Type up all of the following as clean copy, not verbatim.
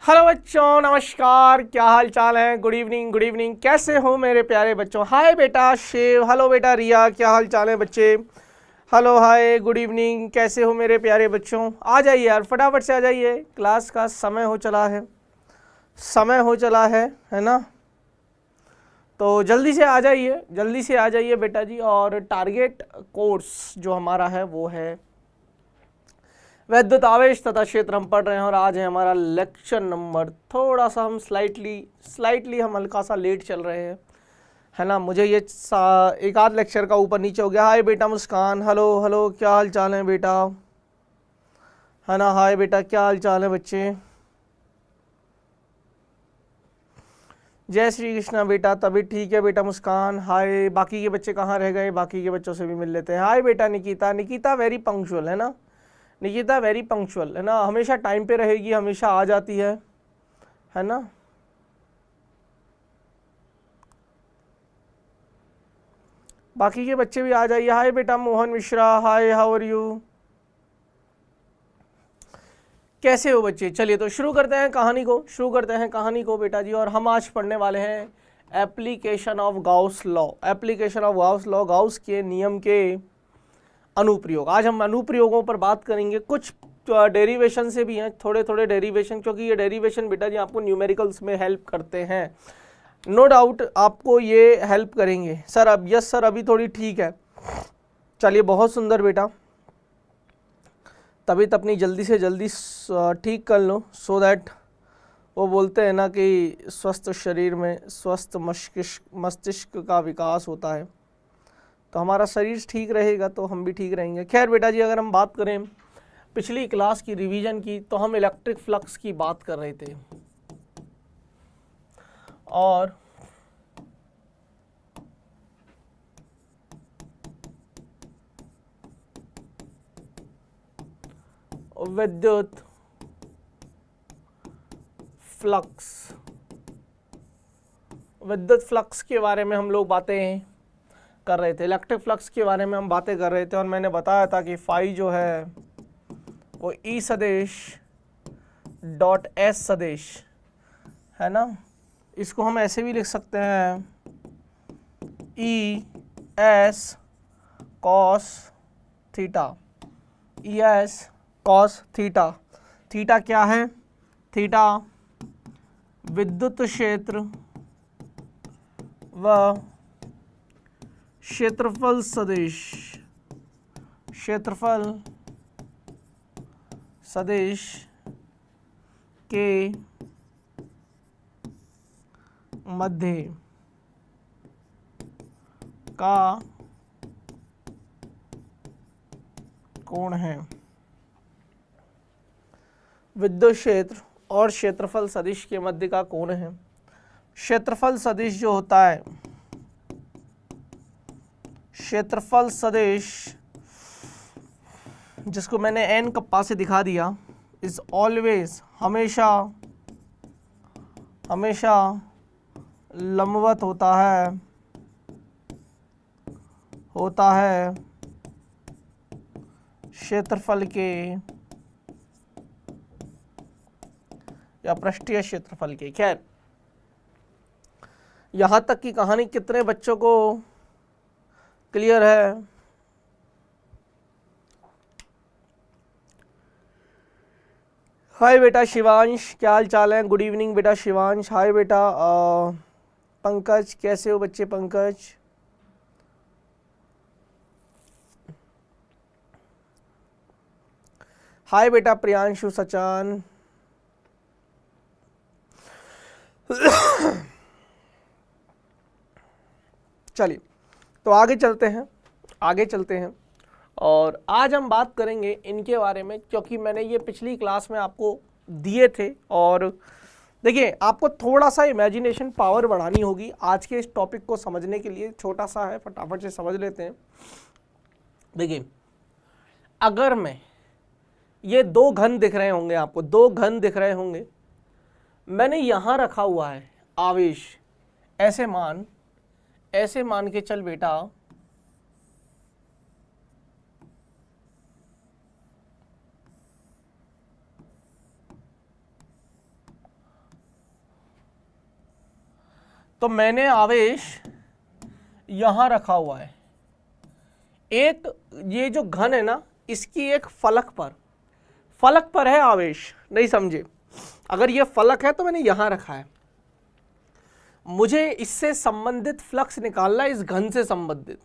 Hello बच्चों, नमस्कार। क्या हाल चाल है? Good evening, good evening. कैसे हो मेरे प्यारे बच्चों? हाय बेटा शिव, हेलो बेटा रिया, क्या हाल चाल है बच्चे? हेलो, हाय, गुड इवनिंग। कैसे हो मेरे प्यारे बच्चों? आ जाइए यार, फटाफट से आ जाइए, क्लास का समय हो चला है, समय हो चला है ना? तो जल्दी से आ जाइए, जल्दी से आ जाइए बेटा जी। और टारगेट कोर्स जो हमारा है वो है वैद्युत आवेश तथा क्षेत्र हम पढ़ रहे हैं। और आज है हमारा लेक्चर नंबर, थोड़ा सा हम स्लाइटली हम हल्का सा लेट चल रहे हैं, है ना? मुझे ये एक आध लेक्चर का ऊपर नीचे हो गया। हाय बेटा मुस्कान, हेलो हेलो, क्या हाल चाल है बेटा? है ना? हाय बेटा, क्या हाल चाल है बच्चे? जय श्री कृष्णा बेटा, तभी ठीक है बेटा मुस्कान। हाय, बाकी के बच्चे कहाँ रह गए? बाकी के बच्चों से भी मिल लेते हैं। हाय बेटा निकिता, निकिता वेरी पंक्चुअल है ना? निकिता वेरी पंक्चुअल है ना, हमेशा टाइम पे रहेगी, हमेशा आ जाती है ना? बाकी के बच्चे भी आ जाइए। हाय बेटा मोहन मिश्रा, हाय, हाउ आर यू? कैसे हो बच्चे? चलिए तो शुरू करते हैं कहानी को बेटा जी। और हम आज पढ़ने वाले हैं application of Gauss law, application of Gauss law, Gauss के नियम के अनुप्रयोग। आज हम अनुप्रयोगों पर बात करेंगे। कुछ डेरिवेशन से भी हैं, थोड़े थोड़े डेरिवेशन, क्योंकि ये डेरिवेशन बेटा जी आपको न्यूमेरिकल्स में हेल्प करते हैं। नो डाउट आपको ये हेल्प करेंगे। सर अब, यस सर, अभी थोड़ी ठीक है। चलिए, बहुत सुंदर बेटा। तबीयत अपनी जल्दी से जल्दी ठीक कर लो, सो दैट वो बोलते हैं ना कि स्वस्थ शरीर में स्वस्थ मस्तिष्क का विकास होता है। तो हमारा शरीर ठीक रहेगा तो हम भी ठीक रहेंगे। खैर बेटा जी, अगर हम बात करें पिछली क्लास की रिवीजन की, तो हम इलेक्ट्रिक फ्लक्स की बात कर रहे थे। और विद्युत फ्लक्स, विद्युत फ्लक्स के बारे में हम लोग बातें कर रहे थे। इलेक्ट्रिक फ्लक्स के बारे में हम बातें कर रहे थे। और मैंने बताया था कि फाई जो है वो ई सदिश डॉट एस सदिश है ना। इसको हम ऐसे भी लिख सकते हैं, E S cos theta, E S cos theta. Theta क्या है? थीटा विद्युत क्षेत्र व क्षेत्रफल सदिश, क्षेत्रफल सदिश के मध्य का कोण है। विद्युत क्षेत्र और क्षेत्रफल सदिश के मध्य का कोण है। क्षेत्रफल सदिश जो होता है, क्षेत्रफल सदिश जिसको मैंने एन कप्पा से दिखा दिया, इज ऑलवेज, हमेशा हमेशा लंबवत होता है क्षेत्रफल के या पृष्ठीय क्षेत्रफल के। खैर, यहां तक की कहानी कितने बच्चों को क्लियर है? हाय बेटा शिवांश, क्या हाल चाल है? गुड इवनिंग बेटा शिवांश। हाय बेटा पंकज, कैसे हो बच्चे? पंकज, हाय बेटा प्रियांशु सचान। चलिए तो आगे चलते हैं। और आज हम बात करेंगे इनके बारे में, क्योंकि मैंने ये पिछली क्लास में आपको दिए थे। और देखिए, आपको थोड़ा सा इमेजिनेशन पावर बढ़ानी होगी आज के इस टॉपिक को समझने के लिए। छोटा सा है, फटाफट से समझ लेते हैं। देखिए, अगर मैं, ये दो घन दिख रहे होंगे आपको, दो घन दिख रहे होंगे, मैंने यहां रखा हुआ है आवेश, ऐसे मान के चल बेटा तो मैंने आवेश यहां रखा हुआ है, एक ये जो घन है ना इसकी एक फलक पर है आवेश, नहीं समझे। अगर ये फलक है तो मैंने यहां रखा है, मुझे इससे संबंधित फ्लक्स निकालना है, इस घन से संबंधित।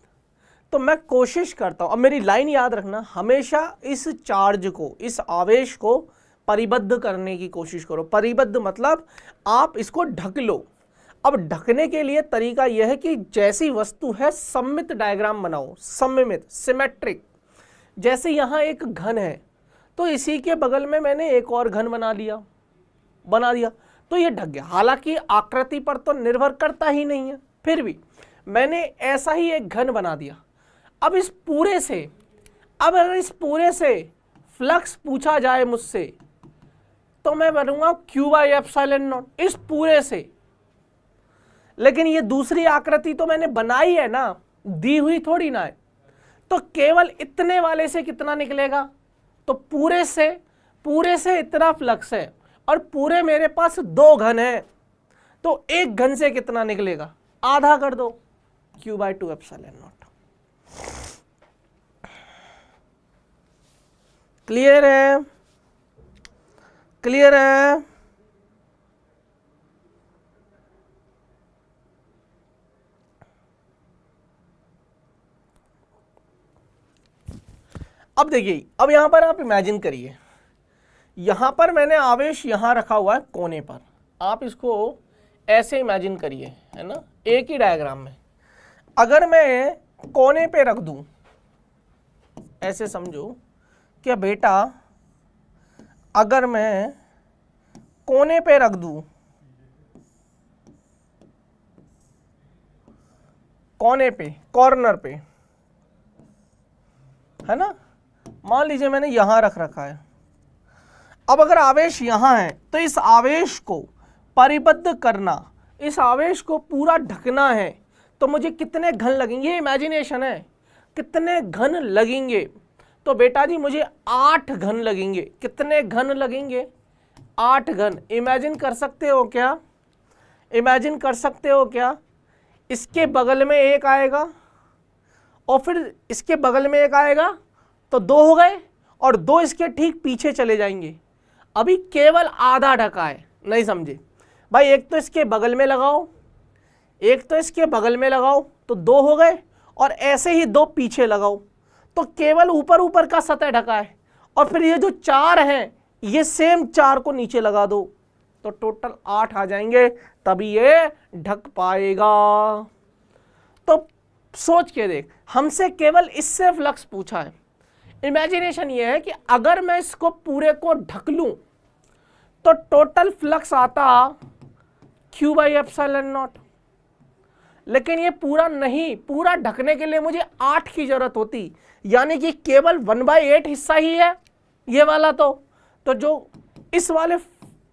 तो मैं कोशिश करता हूं, अब मेरी लाइन याद रखना, हमेशा इस चार्ज को, इस आवेश को परिबद्ध करने की कोशिश करो। परिबद्ध मतलब आप इसको ढक लो। अब ढकने के लिए तरीका यह है कि जैसी वस्तु है सममित डायग्राम बनाओ, सममित, सिमेट्रिक। जैसे यहां एक घन है तो इसी के बगल में मैंने एक और घन बना दिया, तो ये ढक गया। हालांकि आकृति पर तो निर्भर करता ही नहीं है, फिर भी मैंने ऐसा ही एक घन बना दिया। अब अगर इस पूरे से फ्लक्स पूछा जाए मुझसे तो मैं बनूंगा Q/ε0 इस पूरे से। लेकिन ये दूसरी आकृति तो मैंने बनाई है ना, दी हुई थोड़ी ना है। तो केवल इतने वाले से कितना निकलेगा, तो पूरे से इतना फ्लक्स है और पूरे मेरे पास 2 घन है, तो एक घन से कितना निकलेगा, आधा कर दो, Q/2ε0। क्लियर है? अब देखिए, अब यहां पर आप इमेजिन करिए, यहां पर मैंने आवेश यहां रखा हुआ है कोने पर। आप इसको ऐसे इमेजिन करिए, है ना, एक ही डायग्राम में। अगर मैं कोने पे रख दूं, ऐसे समझो कि बेटा अगर मैं कोने पे रख दूं, कोने पे, कॉर्नर पे, है ना, मान लीजिए मैंने यहां रखा है। अब अगर आवेश यहां है तो इस आवेश को परिबद्ध करना, इस आवेश को पूरा ढकना है, तो मुझे कितने घन लगेंगे, ये इमेजिनेशन है, कितने घन लगेंगे। तो बेटा जी मुझे 8 घन लगेंगे। कितने घन लगेंगे? 8 घन। इमेजिन कर सकते हो क्या? इसके बगल में एक आएगा और फिर इसके बगल में एक आएगा, तो 2 हो गए, और 2 इसके ठीक पीछे चले जाएंगे। अभी केवल आधा ढका है, नहीं समझे भाई। एक तो इसके बगल में लगाओ, तो 2 हो गए, और ऐसे ही 2 पीछे लगाओ, तो केवल ऊपर का सतह ढका है। और फिर ये जो 4 हैं, ये सेम 4 को नीचे लगा दो, तो टोटल 8 आ जाएंगे, तभी ये ढक पाएगा। तो सोच के देख, हमसे केवल इससे फ्लक्स पूछा है। इमेजिनेशन ये है कि अगर मैं इसको पूरे को ढक लूं तो टोटल फ्लक्स आता Q/ε0। लेकिन ये पूरा नहीं, पूरा ढकने के लिए मुझे 8 की जरूरत होती, यानी कि केवल 1/8 हिस्सा ही है ये वाला। तो जो इस वाले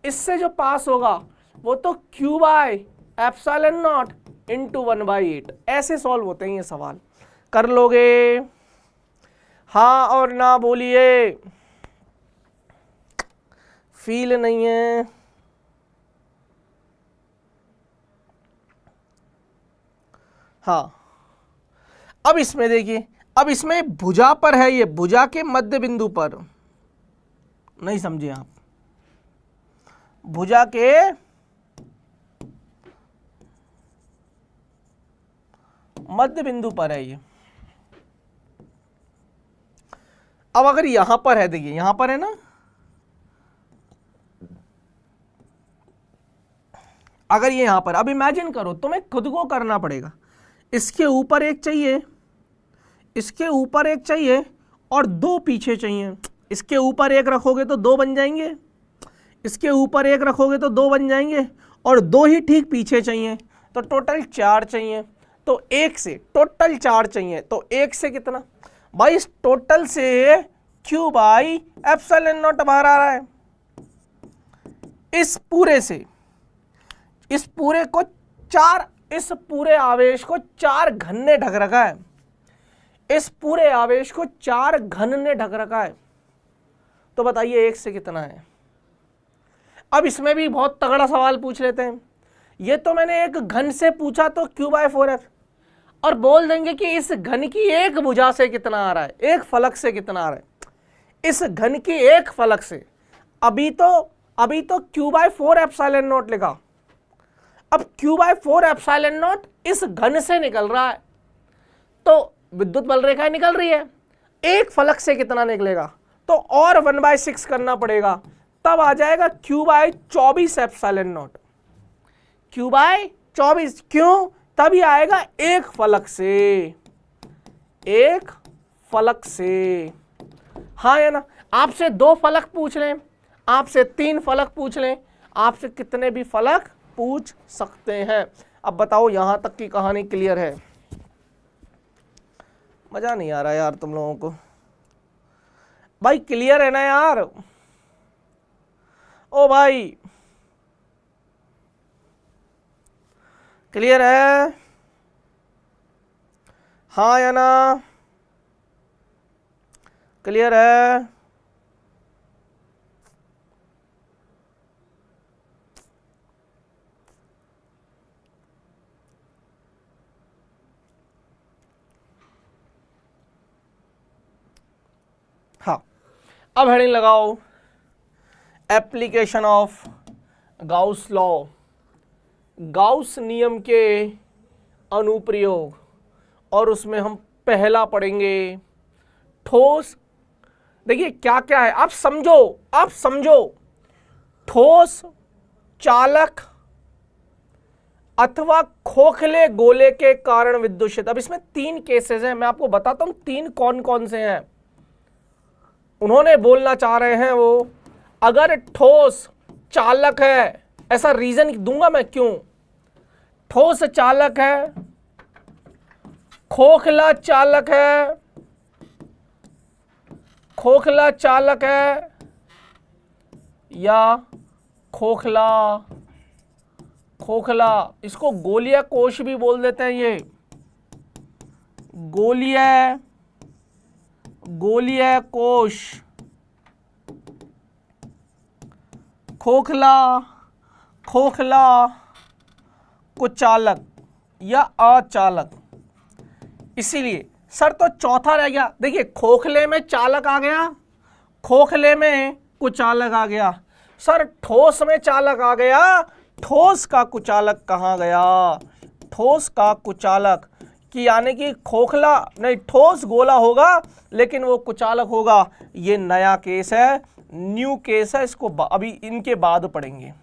इससे जो पास होगा वो तो Q/ε0 इंटू 1/8। ऐसे सॉल्व होते हैं ये सवाल। कर लोगे? हाँ और ना बोलिए, फील नहीं है। हाँ, अब इसमें देखिए, अब इसमें भुजा पर है, ये भुजा के मध्य बिंदु पर, नहीं समझे आप, भुजा के मध्य बिंदु पर है ये। अब अगर यहां पर है, देखिए यहां पर है ना, अगर ये यहां पर, अब इमेजिन करो, तुम्हें खुद को करना पड़ेगा। इसके ऊपर एक चाहिए, इसके ऊपर एक चाहिए, और 2 पीछे चाहिए। इसके ऊपर एक रखोगे तो 2 बन जाएंगे, इसके ऊपर एक रखोगे तो 2 बन जाएंगे, और 2 ही ठीक पीछे चाहिए, तो टोटल 4 चाहिए। तो 1 से टोटल 4 चाहिए, तो 1 से कितना भाई, इस टोटल से Q/ε0 बाहर आ रहा है। इस पूरे से, इस पूरे को 4, इस पूरे आवेश को 4 घन ने ढक रखा है, इस पूरे आवेश को 4 घन ने ढक रखा है। तो बताइए 1 से कितना है। अब इसमें भी बहुत तगड़ा सवाल पूछ लेते हैं। ये तो मैंने एक घन से पूछा तो q/4f, और बोल देंगे कि इस घन की एक भुजा से कितना आ रहा है, एक फलक से कितना आ रहा है, इस घन की एक फलक से। अभी तो q/4 एप्सिलॉन नॉट लिखा, अब q/4 एप्सिलॉन नॉट इस घन से निकल रहा है, तो विद्युत बल रेखा निकल रही है, एक फलक से कितना निकलेगा, तो और 1/6 करना पड़ेगा, तब आ जाएगा q/24 एप्सिलॉन नॉट, q/24। क्यों? तभी आएगा एक फलक से, एक फलक से। हाँ या ना? आपसे 2 फलक पूछ लें, आपसे 3 फलक पूछ लें, आपसे कितने भी फलक पूछ सकते हैं। अब बताओ, यहां तक की कहानी क्लियर है? मजा नहीं आ रहा यार तुम लोगों को? भाई क्लियर है ना यार? ओ भाई क्लियर है? हाँ या ना? क्लियर है? हाँ, अब हेडिंग लगाओ, application of Gauss law, Gauss नियम के अनुप्रयोग, और उसमें हम पहला पढ़ेंगे ठोस। देखिए क्या क्या है, आप समझो, ठोस, चालक अथवा खोखले गोले के कारण विद्युत क्षेत्र। अब इसमें 3 केसेस हैं, मैं आपको बताता हूं 3 कौन कौन से हैं। उन्होंने बोलना चाह रहे हैं वो, अगर ठोस चालक है, ऐसा रीजन दूंगा मैं क्यों, ठोस चालक है, खोखला चालक है, खोखला चालक है, या खोखला इसको गोलीय कोश भी बोल देते हैं, ये गोलीय कोश, खोखला कुचालक या अचालक। इसीलिए सर तो चौथा रह गया। देखिए खोखले में चालक आ गया, खोखले में कुचालक आ गया, सर ठोस में चालक आ गया, ठोस का कुचालक कहाँ गया? ठोस का कुचालक कि यानी कि खोखला नहीं, ठोस गोला होगा लेकिन वो कुचालक होगा। ये नया केस है, न्यू केस है, इसको अभी इनके बाद पढ़ेंगे।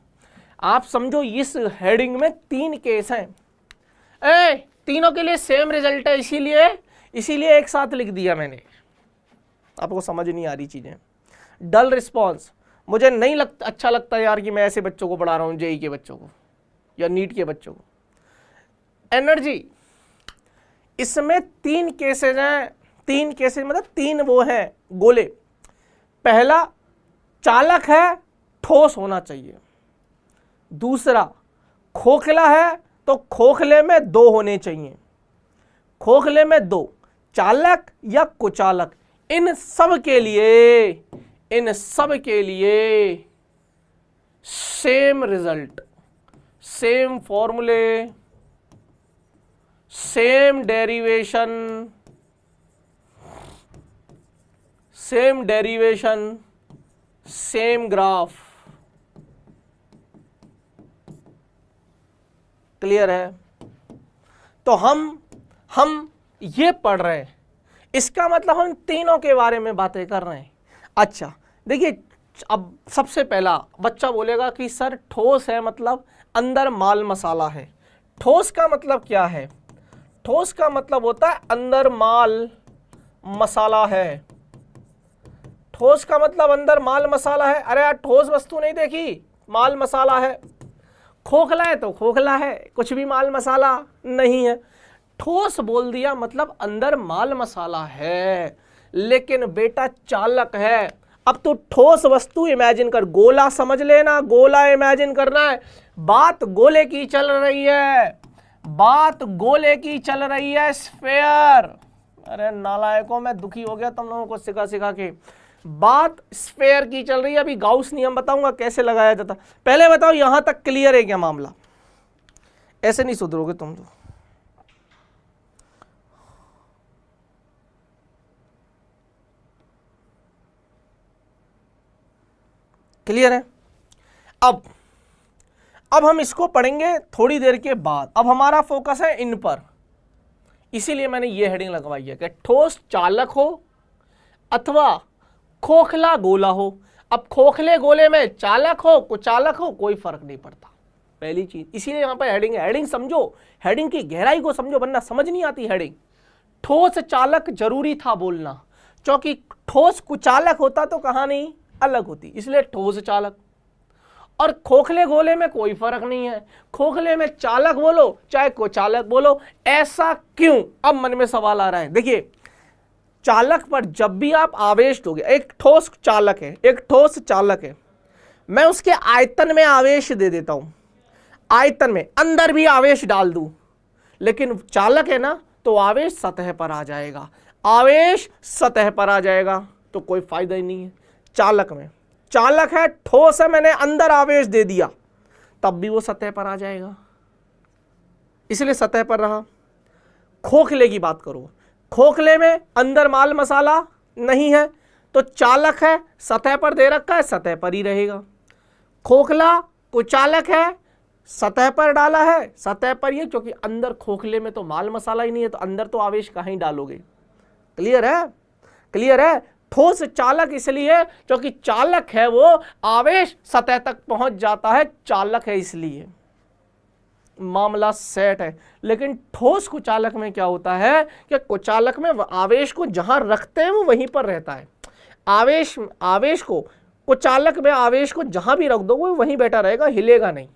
आप समझो इस हेडिंग में 3 केस हैं, तीनों के लिए सेम रिजल्ट है, इसीलिए एक साथ लिख दिया मैंने। आपको समझ नहीं आ रही चीजें, डल रिस्पॉन्स मुझे नहीं अच्छा लगता यार कि मैं ऐसे बच्चों को पढ़ा रहा हूं, जेई के बच्चों को या नीट के बच्चों को। एनर्जी, इसमें 3 केसेस हैं, 3 केसेस मतलब 3 वो हैं गोले। पहला चालक है, ठोस होना चाहिए। दूसरा खोखला है, तो खोखले में 2 होने चाहिए, खोखले में 2, चालक या कुचालक। इन सब के लिए सेम रिजल्ट, सेम फॉर्मूले, same derivation, same graph. Clear है? तो हम ये पढ़ रहे हैं, इसका मतलब हम तीनों के बारे में बातें कर रहे हैं। अच्छा देखिए, अब सबसे पहला बच्चा बोलेगा कि सर ठोस है मतलब अंदर माल मसाला है। ठोस का मतलब क्या है? ठोस का मतलब होता है अंदर माल मसाला है। ठोस का मतलब अंदर माल मसाला है। अरे यार ठोस वस्तु नहीं देखी, माल मसाला है। खोखला है तो खोखला है, कुछ भी माल मसाला नहीं है। ठोस बोल दिया मतलब अंदर माल मसाला है, लेकिन बेटा चालक है। अब तो ठोस वस्तु इमेजिन कर, गोला समझ लेना, गोला इमेजिन करना है। बात गोले की चल रही है, बात गोले की चल रही है, स्फेयर। अरे नालायकों, मैं दुखी हो गया तुम लोगों को सिखा सिखा के। बात स्फेयर की चल रही है। अभी गाउस नियम बताऊंगा कैसे लगाया जाता। पहले बताओ यहां तक क्लियर है क्या मामला? ऐसे नहीं सुधरोगे तुम तो। क्लियर है? अब हम इसको पढ़ेंगे थोड़ी देर के बाद। अब हमारा फोकस है इन पर, इसीलिए मैंने ये हेडिंग लगवाई है कि ठोस चालक हो अथवा खोखला गोला हो। अब खोखले गोले में चालक हो कुचालक हो कोई फर्क नहीं पड़ता, पहली चीज। इसीलिए यहां पर हेडिंग है, हेडिंग समझो, हेडिंग की गहराई को समझो, वरना समझ नहीं आती हेडिंग। ठोस चालक जरूरी था बोलना, क्योंकि ठोस कुचालक होता तो कहानी अलग होती, इसलिए ठोस चालक। और खोखले गोले में कोई फर्क नहीं है, खोखले में चालक बोलो चाहे कुचालक बोलो। ऐसा क्यों? अब मन में सवाल आ रहा है। देखिए, चालक पर जब भी आप आवेश दोगे, एक ठोस चालक है, एक ठोस चालक है, मैं उसके आयतन में आवेश दे देता हूं, आयतन में अंदर भी आवेश डाल दूं, लेकिन चालक है ना, तो आवेश सतह पर आ जाएगा, आवेश सतह पर आ जाएगा, तो कोई फायदा ही नहीं है चालक में। चालक है, ठोस है, मैंने अंदर आवेश दे दिया, तब भी वो सतह पर आ जाएगा, इसलिए सतह पर रहा। खोखले की बात करो, खोखले में अंदर माल मसाला नहीं है, तो चालक है, सतह पर दे रखा है, सतह पर ही रहेगा। खोखला कुचालक है, सतह पर डाला है, सतह पर ही, क्योंकि अंदर खोखले में तो माल मसाला ही नहीं है, तो अंदर तो आवेश कहीं डालोगे। क्लियर है? क्लियर है? ठोस चालक इसलिए क्योंकि चालक है, वो आवेश सतह तक पहुंच जाता है, चालक है इसलिए, मामला सेट है। लेकिन ठोस कुचालक में क्या होता है कि कुचालक में आवेश को जहां रखते हैं वो वहीं पर रहता है। आवेश को कुचालक में आवेश को जहां भी रख दो वो वहीं बैठा रहेगा, हिलेगा नहीं।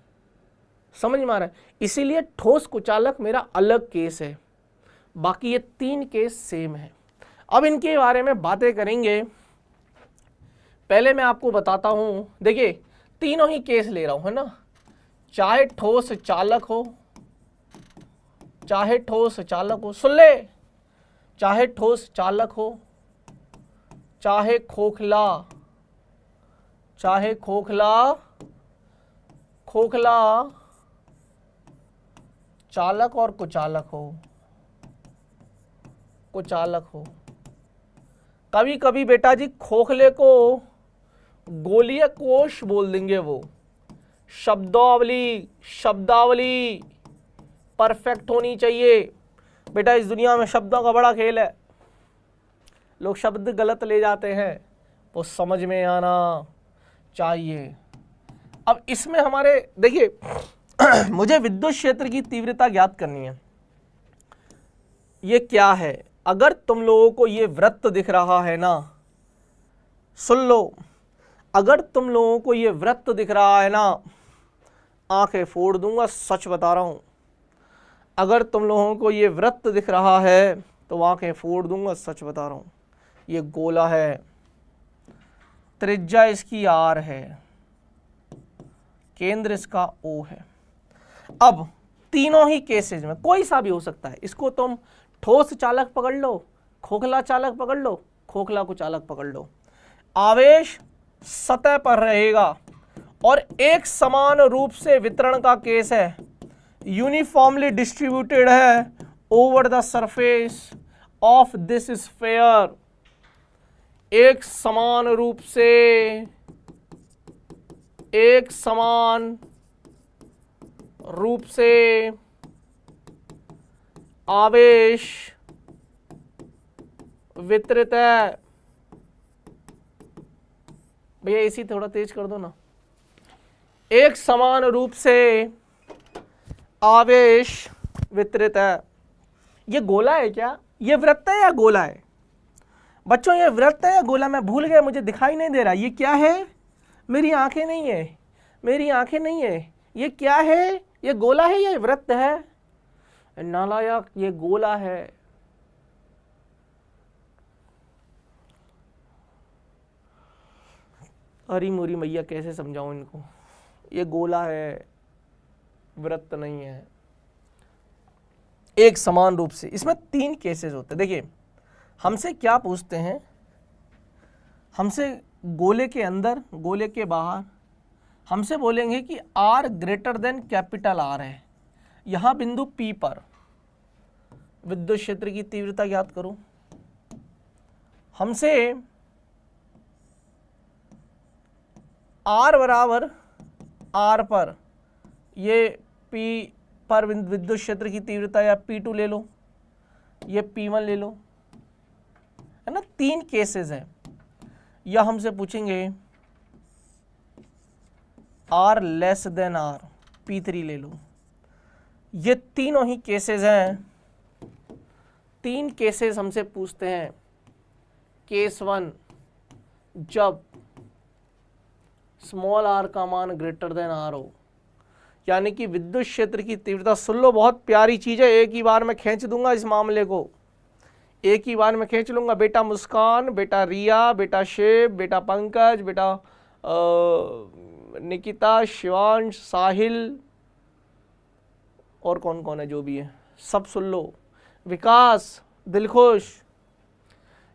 समझ में आ रहा है? इसीलिए ठोस कुचालक मेरा अलग केस है, बाकी ये तीन केस सेम है। अब इनके बारे में बातें करेंगे। पहले मैं आपको बताता हूं, देखिए तीनों ही केस ले रहा हूं, है ना, चाहे ठोस चालक हो, चाहे ठोस चालक हो, सुन ले, चाहे ठोस चालक हो, चाहे खोखला, चाहे खोखला चालक और कुचालक हो, कुचालक हो। कभी कभी बेटा जी खोखले को गोलीय कोश बोल देंगे, वो शब्दावली परफेक्ट होनी चाहिए। बेटा इस दुनिया में शब्दों का बड़ा खेल है, लोग शब्द गलत ले जाते हैं, वो समझ में आना चाहिए। अब इसमें हमारे देखिए मुझे विद्युत क्षेत्र की तीव्रता ज्ञात करनी है। ये क्या है? अगर तुम लोगों को ये वृत्त दिख रहा है ना, सुन लो, अगर तुम लोगों को ये वृत्त दिख रहा है ना, आंखें फोड़ दूंगा, सच बता रहा हूं। अगर तुम लोगों को ये वृत्त दिख रहा है तो आंखें फोड़ दूंगा, सच बता रहा हूं। ये गोला है, त्रिज्या इसकी R है, केंद्र इसका O है। अब तीनों ही केसेस में कोई सा भी हो सकता है, इसको तुम ठोस चालक पकड़ लो, खोखला चालक पकड़ लो, खोखला को चालक पकड़ लो, आवेश सतह पर रहेगा और एक समान रूप से वितरण का केस है, यूनिफॉर्मली डिस्ट्रीब्यूटेड है over the surface of this sphere. एक समान रूप से, एक समान रूप से आवेश वितरित है। भैया एसी थोड़ा तेज कर दो ना। एक समान रूप से आवेश वितरित है। ये गोला है क्या? ये वृत्त है या गोला है? बच्चों ये वृत्त है या गोला? मैं भूल गया, मुझे दिखाई नहीं दे रहा। ये क्या है? मेरी आंखें नहीं है, मेरी आंखें नहीं है। ये क्या है? ये गोला है या वृत्त है? नालायक, ये गोला है। अरे मोरी मैया कैसे समझाऊं इनको? ये गोला है, वृत्त नहीं है। एक समान रूप से, इसमें तीन केसेस होते हैं। देखिए हमसे क्या पूछते हैं, हमसे गोले के अंदर, गोले के बाहर, हमसे बोलेंगे कि R greater than capital R है, यहां बिंदु P पर विद्युत क्षेत्र की तीव्रता ज्ञात करो। हमसे R बराबर R पर ये P पर विद्युत क्षेत्र की तीव्रता या P2 ले लो, ये P1 ले लो, है ना। 3 केसेस हैं। या हमसे पूछेंगे R less then R, P3 ले लो। ये तीनों ही केसेस हैं। 3 केसेस हमसे पूछते हैं। केस 1, जब स्मॉल r का मान ग्रेटर देन r हो, यानी कि विद्युत क्षेत्र की तीव्रता, सुन लो बहुत प्यारी चीज है, एक ही बार मैं खींच दूंगा इस मामले को, एक ही बार में खींच लूंगा। बेटा मुस्कान, बेटा रिया, बेटा शिव, बेटा पंकज, बेटा निकिता, शिवांश, साहिल और कौन कौन है जो भी है सब सुन लो, विकास, दिलखुश।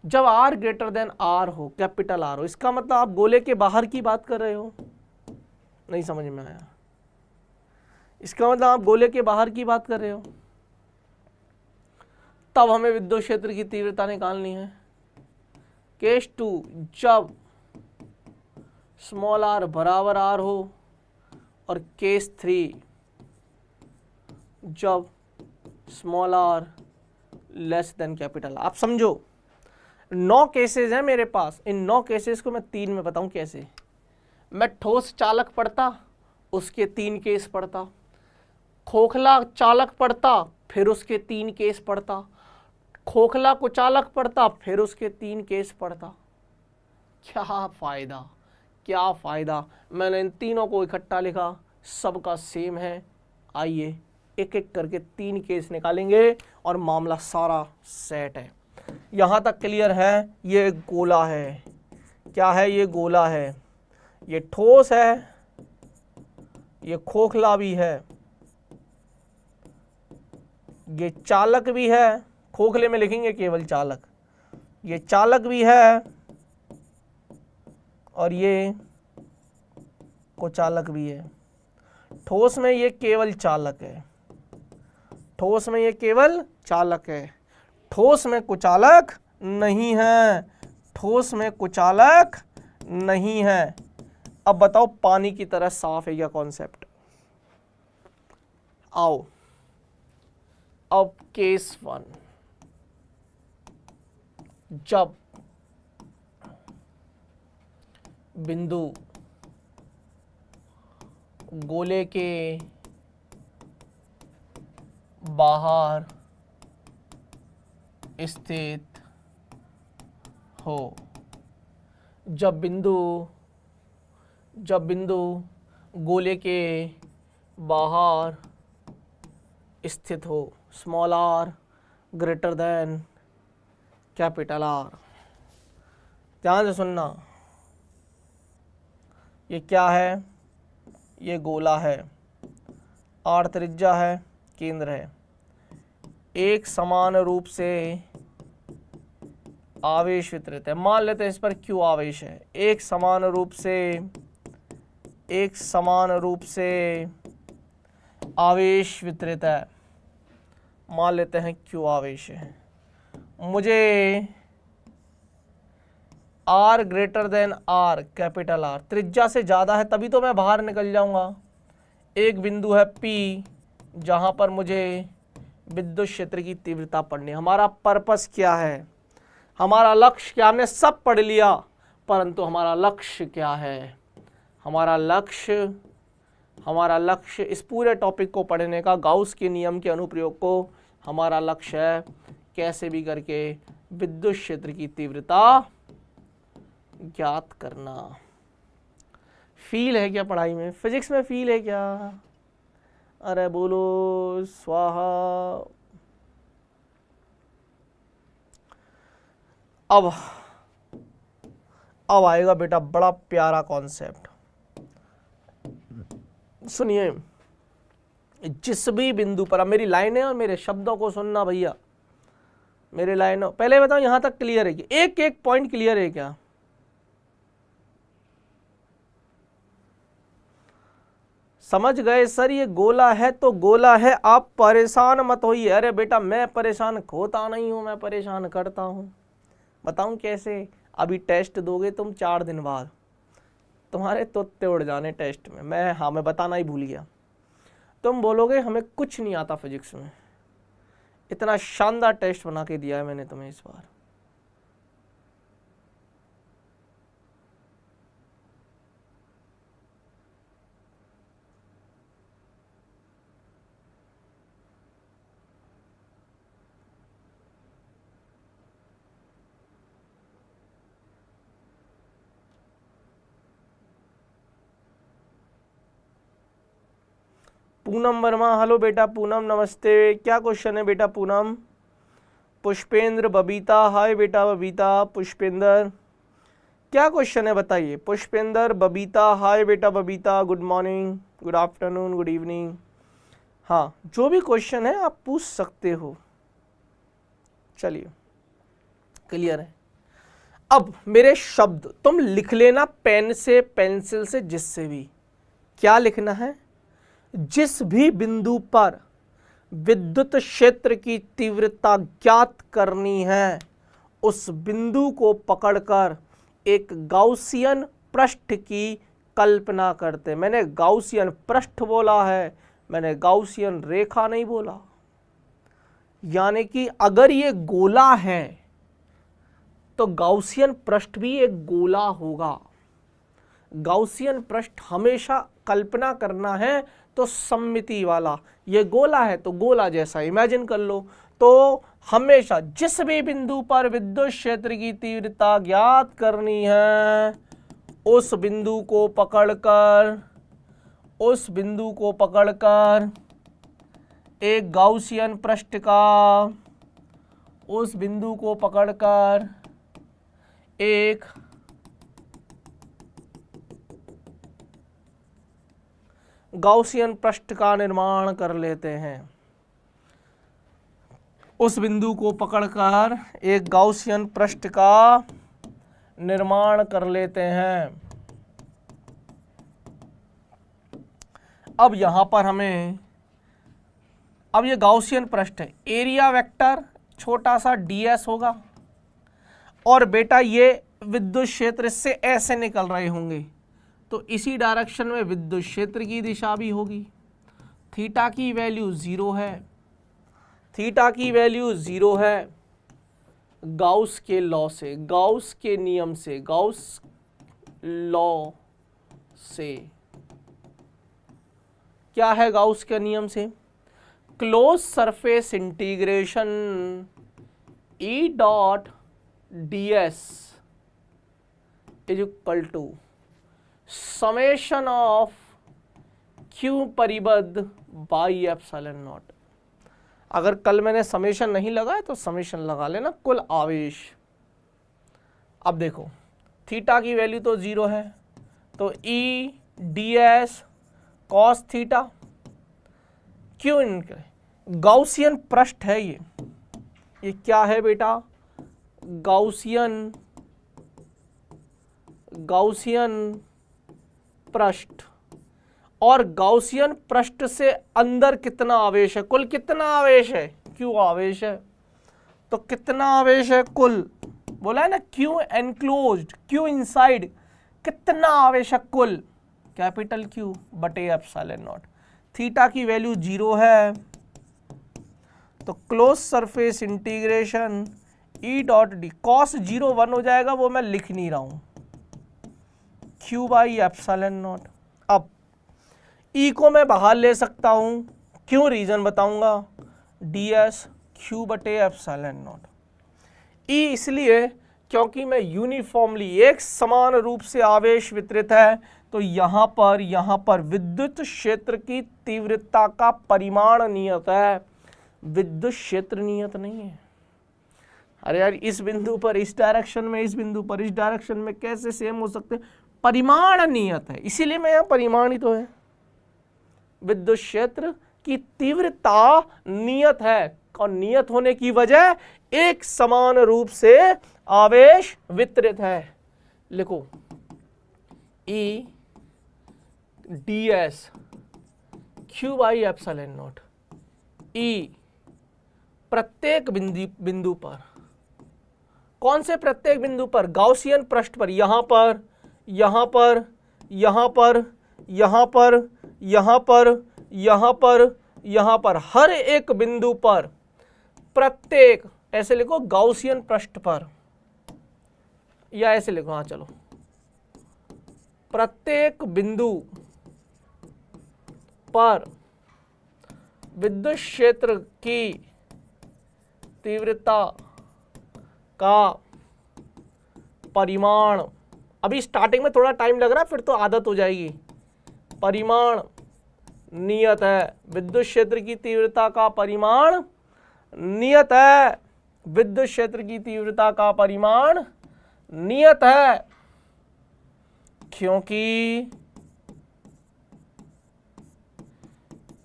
जब r ग्रेटर देन r हो, कैपिटल R हो, इसका मतलब आप गोले के बाहर की बात कर रहे हो। नहीं समझ में आया? इसका मतलब आप गोले के बाहर की बात कर रहे हो। तब हमें विद्युत क्षेत्र की तीव्रता निकालनी है। केस 2, जब स्मॉल r बराबर r हो, और केस 3, जब small r less than capital. आप समझो 9 केसेस हैं मेरे पास। इन 9 केसेस को मैं 3 में बताऊं कैसे। मैं ठोस चालक पढ़ता, उसके 3 केस पढ़ता, खोखला चालक पढ़ता, फिर उसके 3 केस पढ़ता, खोखला कुचालक पढ़ता, फिर उसके 3 केस पढ़ता। क्या फायदा, क्या फायदा। मैंने इन तीनों को इकट्ठा लिखा, सबका सेम है। आइए एक एक करके 3 केस निकालेंगे और मामला सारा सेट है। यहां तक क्लियर है? ये गोला है। क्या है? ये गोला है, ये ठोस है, ये खोखला भी है, ये चालक भी है। खोखले में लिखेंगे केवल चालक। ये चालक भी है और ये कुचालक भी है। ठोस में ये केवल चालक है, ठोस में ये केवल चालक है, ठोस में कुचालक नहीं है, ठोस में कुचालक नहीं है। अब बताओ पानी की तरह साफ है क्या कॉन्सेप्ट? आओ अब केस 1, जब बिंदु गोले के बाहर स्थित हो, जब बिंदु गोले के बाहर स्थित हो, small r greater than capital R। ध्यान से सुनना, ये क्या है? ये गोला है, R त्रिज्या है, केंद्र है। एक समान रूप से आवेश वितरित है। मान लेते हैं इस पर Q आवेश है। एक समान रूप से आवेश वितरित है। मान लेते हैं Q आवेश है। मुझे R greater then R, capital R, त्रिज्या से ज़्यादा है तभी तो मैं बाहर निकल जाऊंगा। एक बिंदु है P जहां पर मुझे विद्युत क्षेत्र की तीव्रता पढ़नी है। हमारा पर्पस क्या है, हमारा लक्ष्य क्या? हमने सब पढ़ लिया, परंतु हमारा लक्ष्य क्या है? हमारा लक्ष्य इस पूरे टॉपिक को पढ़ने का, गाउस के नियम के अनुप्रयोग को, हमारा लक्ष्य है कैसे भी करके विद्युत क्षेत्र की तीव्रता ज्ञात करना। फील है क्या पढ़ाई में? फिजिक्स में फील है क्या? अरे बोलो स्वाहा। अब आएगा बेटा बड़ा प्यारा कॉन्सेप्ट। सुनिए, जिस भी बिंदु पर, अब मेरी लाइनें और मेरे शब्दों को सुनना भैया, मेरे लाइनों, पहले बताओ यहां तक क्लियर है कि एक एक पॉइंट क्लियर है क्या? समझ गए सर, ये गोला है तो गोला है, आप परेशान मत होइए। अरे बेटा मैं परेशान होता नहीं हूँ, मैं परेशान करता हूँ। बताऊँ कैसे? अभी टेस्ट दोगे तुम 4 दिन बाद, तुम्हारे तोते उड़ जाने टेस्ट में। मैं बताना ही भूल गया। तुम बोलोगे हमें कुछ नहीं आता फिजिक्स में। इतना शानदार टेस्ट बना के दिया है मैंने तुम्हें इस बार। पूनम वर्मा, हेलो बेटा पूनम, नमस्ते। क्या क्वेश्चन है बेटा पूनम? पुष्पेंद्र, बबीता, हाय बेटा बबीता, पुष्पेंद्र, क्या क्वेश्चन है बताइए? पुष्पेंद्र, बबीता, हाय बेटा Babita, good morning, good afternoon, good evening. हाँ, जो भी क्वेश्चन है आप पूछ सकते हो। चलिए, क्लियर है। अब मेरे शब्द तुम लिख लेना पेन से, पेंसिल से, जिससे भी। क्या लिखना है? जिस भी बिंदु पर विद्युत क्षेत्र की तीव्रता ज्ञात करनी है, उस बिंदु को पकड़कर एक गाउसियन पृष्ठ की कल्पना करते। मैंने गाउसियन पृष्ठ बोला है, मैंने गाउसियन रेखा नहीं बोला। यानी कि अगर ये गोला है तो गाउसियन पृष्ठ भी एक गोला होगा। गाउसियन पृष्ठ हमेशा कल्पना करना है तो सममिति वाला। ये गोला है तो गोला जैसा इमेजिन कर लो। तो हमेशा जिस भी बिंदु पर विद्युत क्षेत्र की तीव्रता ज्ञात करनी है, उस बिंदु को पकड़कर एक गाउसियन पृष्ठ का, उस बिंदु को पकड़कर एक गाउसियन पृष्ठ का निर्माण कर लेते हैं। उस बिंदु को पकड़कर एक गाउसियन पृष्ठ का निर्माण कर लेते हैं। अब यहां पर हमें, अब ये गाउसियन पृष्ठ है, एरिया वेक्टर छोटा सा ds होगा, और बेटा ये विद्युत क्षेत्र इससे ऐसे निकल रहे होंगे, तो इसी डायरेक्शन में विद्युत क्षेत्र की दिशा भी होगी। थीटा की वैल्यू 0 है, थीटा की वैल्यू 0 है। गाउस के लॉ से, गाउस के नियम से, गाउस लॉ से, क्या है गाउस के नियम से? Close surface integration E dot ds is equal to summation of Q परिबद्ध बाई एप्सिलॉन नॉट। अगर कल मैंने समेशन नहीं लगाया तो समेशन लगा लेना, कुल आवेश। अब देखो थीटा की वैल्यू तो 0 है, तो E ds कॉस थीटा, क्यों इनके गाउसियन पृष्ठ है ये क्या है बेटा? गाउसियन पृष्ठ। और गाउसियन पृष्ठ से अंदर कितना आवेश है? कुल कितना आवेश है? Q आवेश है। तो कितना आवेश है कुल? बोला है ना Q एनक्लोज्ड, Q इनसाइड, कितना आवेश है कुल? कैपिटल Q बटे एप्सिलॉन नॉट। थीटा की वैल्यू 0 है, तो close surface integration E dot D, cos 0 1 हो जाएगा, वो मैं लिख नहीं रहा हूं, Q बाई एप्सिलॉन नॉट। अब E को मैं बाहर ले सकता हूं, क्यों? रीजन बताऊंगा। ds Q बटे एप्सिलॉन नॉट। E इसलिए क्योंकि मैं यूनिफॉर्मली, एक समान रूप से आवेश वितरित है, तो यहां पर विद्युत क्षेत्र की तीव्रता का परिमाण नियत है, विद्युत क्षेत्र नियत नहीं है। अरे यार, इस बिंदु पर इस डायरेक्शन में, इस बिंदु पर इस डायरेक्शन में कैसे सेम हो सकते? परिमाण नियत है, इसीलिए मैं यहां परिमाण ही तो है। विद्युत क्षेत्र की तीव्रता नियत है, और नियत होने की वजह एक समान रूप से आवेश वितरित है। लिखो E ds Q by epsilon naught E प्रत्येक बिंदु पर, कौन से प्रत्येक बिंदु पर? गाउसियन पृष्ठ पर, यहां पर, यहां पर, यहां पर, यहां पर, यहां पर, यहां पर, यहां पर, हर एक बिंदु पर, प्रत्येक, ऐसे लिखो गाउसियन पृष्ठ पर, या ऐसे लिखो, हाँ चलो, प्रत्येक बिंदु पर विद्युत क्षेत्र की तीव्रता का परिमाण, अभी स्टार्टिंग में थोड़ा टाइम लग रहा है, फिर तो आदत हो जाएगी। परिमाण नियत है, विद्युत क्षेत्र की तीव्रता का परिमाण नियत है, विद्युत क्षेत्र की तीव्रता का परिमाण नियत है, क्योंकि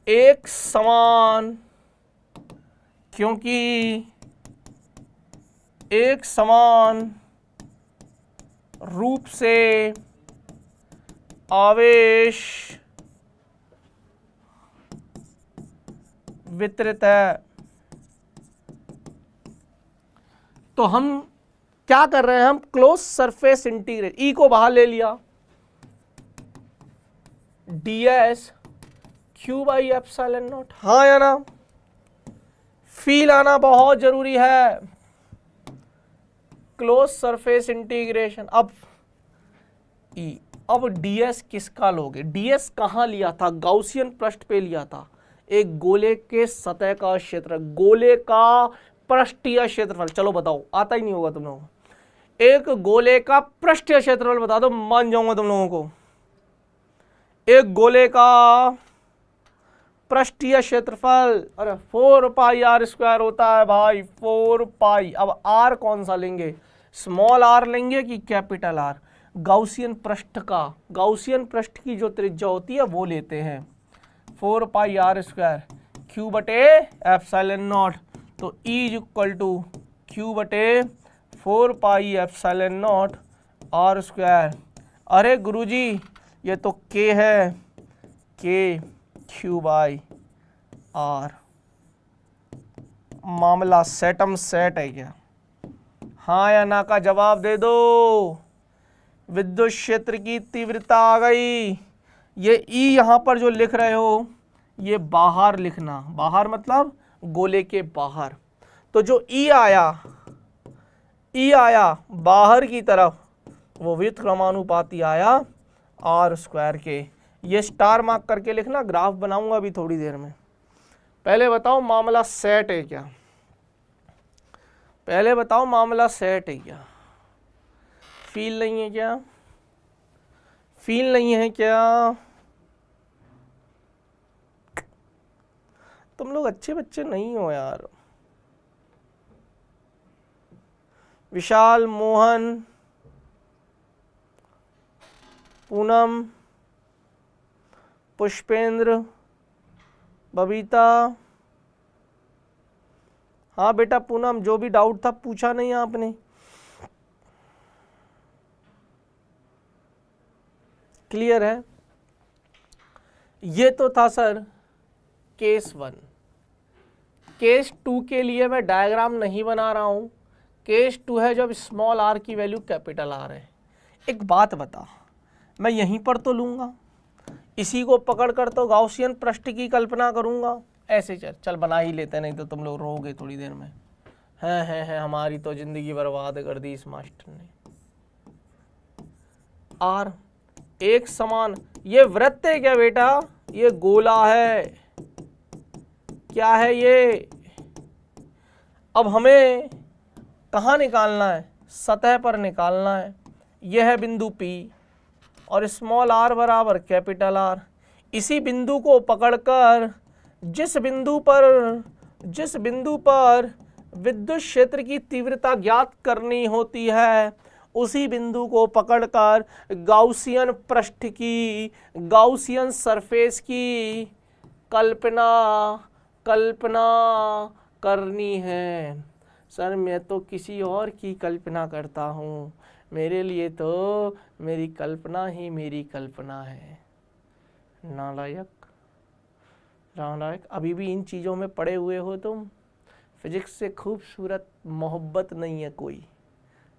एक समान रूप से आवेश वितरित है। तो हम क्या कर रहे हैं? हम क्लोज सरफेस इंटीग्रेट, ई को बाहर ले लिया, ds Q by epsilon not, हाँ या ना? फील आना बहुत जरूरी है। क्लोज सरफेस इंटीग्रेशन, अब ई, अब ds किसका लोगे? ds कहां लिया था? गाउसियन पृष्ठ पे लिया था, एक गोले के सतह का क्षेत्र, गोले का पृष्ठीय क्षेत्रफल। चलो बताओ, आता ही नहीं होगा तुम लोगों को। एक गोले का पृष्ठीय क्षेत्रफल बता दो, मान जाऊंगा तुम लोगों को। एक गोले का पृष्ठीय क्षेत्रफल, अरे 4 पाई आर स्क्वायर होता है भाई, 4 पाई। अब आर कौन सा लेंगे? स्मॉल आर लेंगे कि कैपिटल आर? गाउसियन पृष्ठ का, गाउसियन पृष्ठ की जो त्रिज्या होती है वो लेते हैं, 4 पाई आर स्क्वायर क्यू बटे एप्सिलॉन नॉट। तो E is equal to q बटे 4 pi epsilon naught are square. अरे गुरुजी ये तो के है, के क्यू बाई आर। मामला सेटम सेट है क्या? हाँ या ना का जवाब दे दो। विद्युत क्षेत्र की तीव्रता आ गई। ये ई यहां पर जो लिख रहे हो ये बाहर लिखना, बाहर मतलब गोले के बाहर। तो जो ई आया बाहर की तरफ, वो व्युत्क्रमानुपाती आया आर स्क्वायर के। ये स्टार मार्क करके लिखना, ग्राफ बनाऊंगा अभी थोड़ी देर में। पहले बताओ मामला सेट है क्या? पहले बताओ मामला सेट है क्या? फील नहीं है क्या? फील नहीं है क्या? तुम लोग अच्छे बच्चे नहीं हो यार। विशाल, मोहन, पूनम, पुष्पेंद्र, बबीता, हाँ बेटा पूनम, जो भी डाउट था पूछा नहीं आपने? क्लियर है? ये तो था सर केस 1। केस 2 के लिए मैं डायग्राम नहीं बना रहा हूं। केस 2 है जब स्मॉल आर की वैल्यू कैपिटल आर है। एक बात बता, मैं यहीं पर तो लूंगा, इसी को पकड़कर तो गाउसियन पृष्ठ की कल्पना करूंगा। ऐसे चल बना ही लेते, नहीं तो तुम लोग रोगे थोड़ी देर में। है हमारी तो जिंदगी बर्बाद कर दी इस मास्टर ने। आर एक समान, ये वृत्त है क्या बेटा? ये गोला है, क्या है ये? अब हमें कहाँ निकालना है? सतह पर निकालना है। यह है बिंदु P और स्मॉल r बराबर कैपिटल R। इसी बिंदु को पकड़कर जिस बिंदु पर विद्युत क्षेत्र की तीव्रता ज्ञात करनी होती है, उसी बिंदु को पकड़कर गाउसियन पृष्ठ की, गाउसियन सरफेस की कल्पना करनी है। सर मैं तो किसी और की कल्पना करता हूँ, मेरे लिए तो मेरी कल्पना ही मेरी कल्पना है। नालायक। रामनायक, अभी भी इन चीज़ों में पड़े हुए हो तुम। फिजिक्स से खूबसूरत मोहब्बत नहीं है कोई,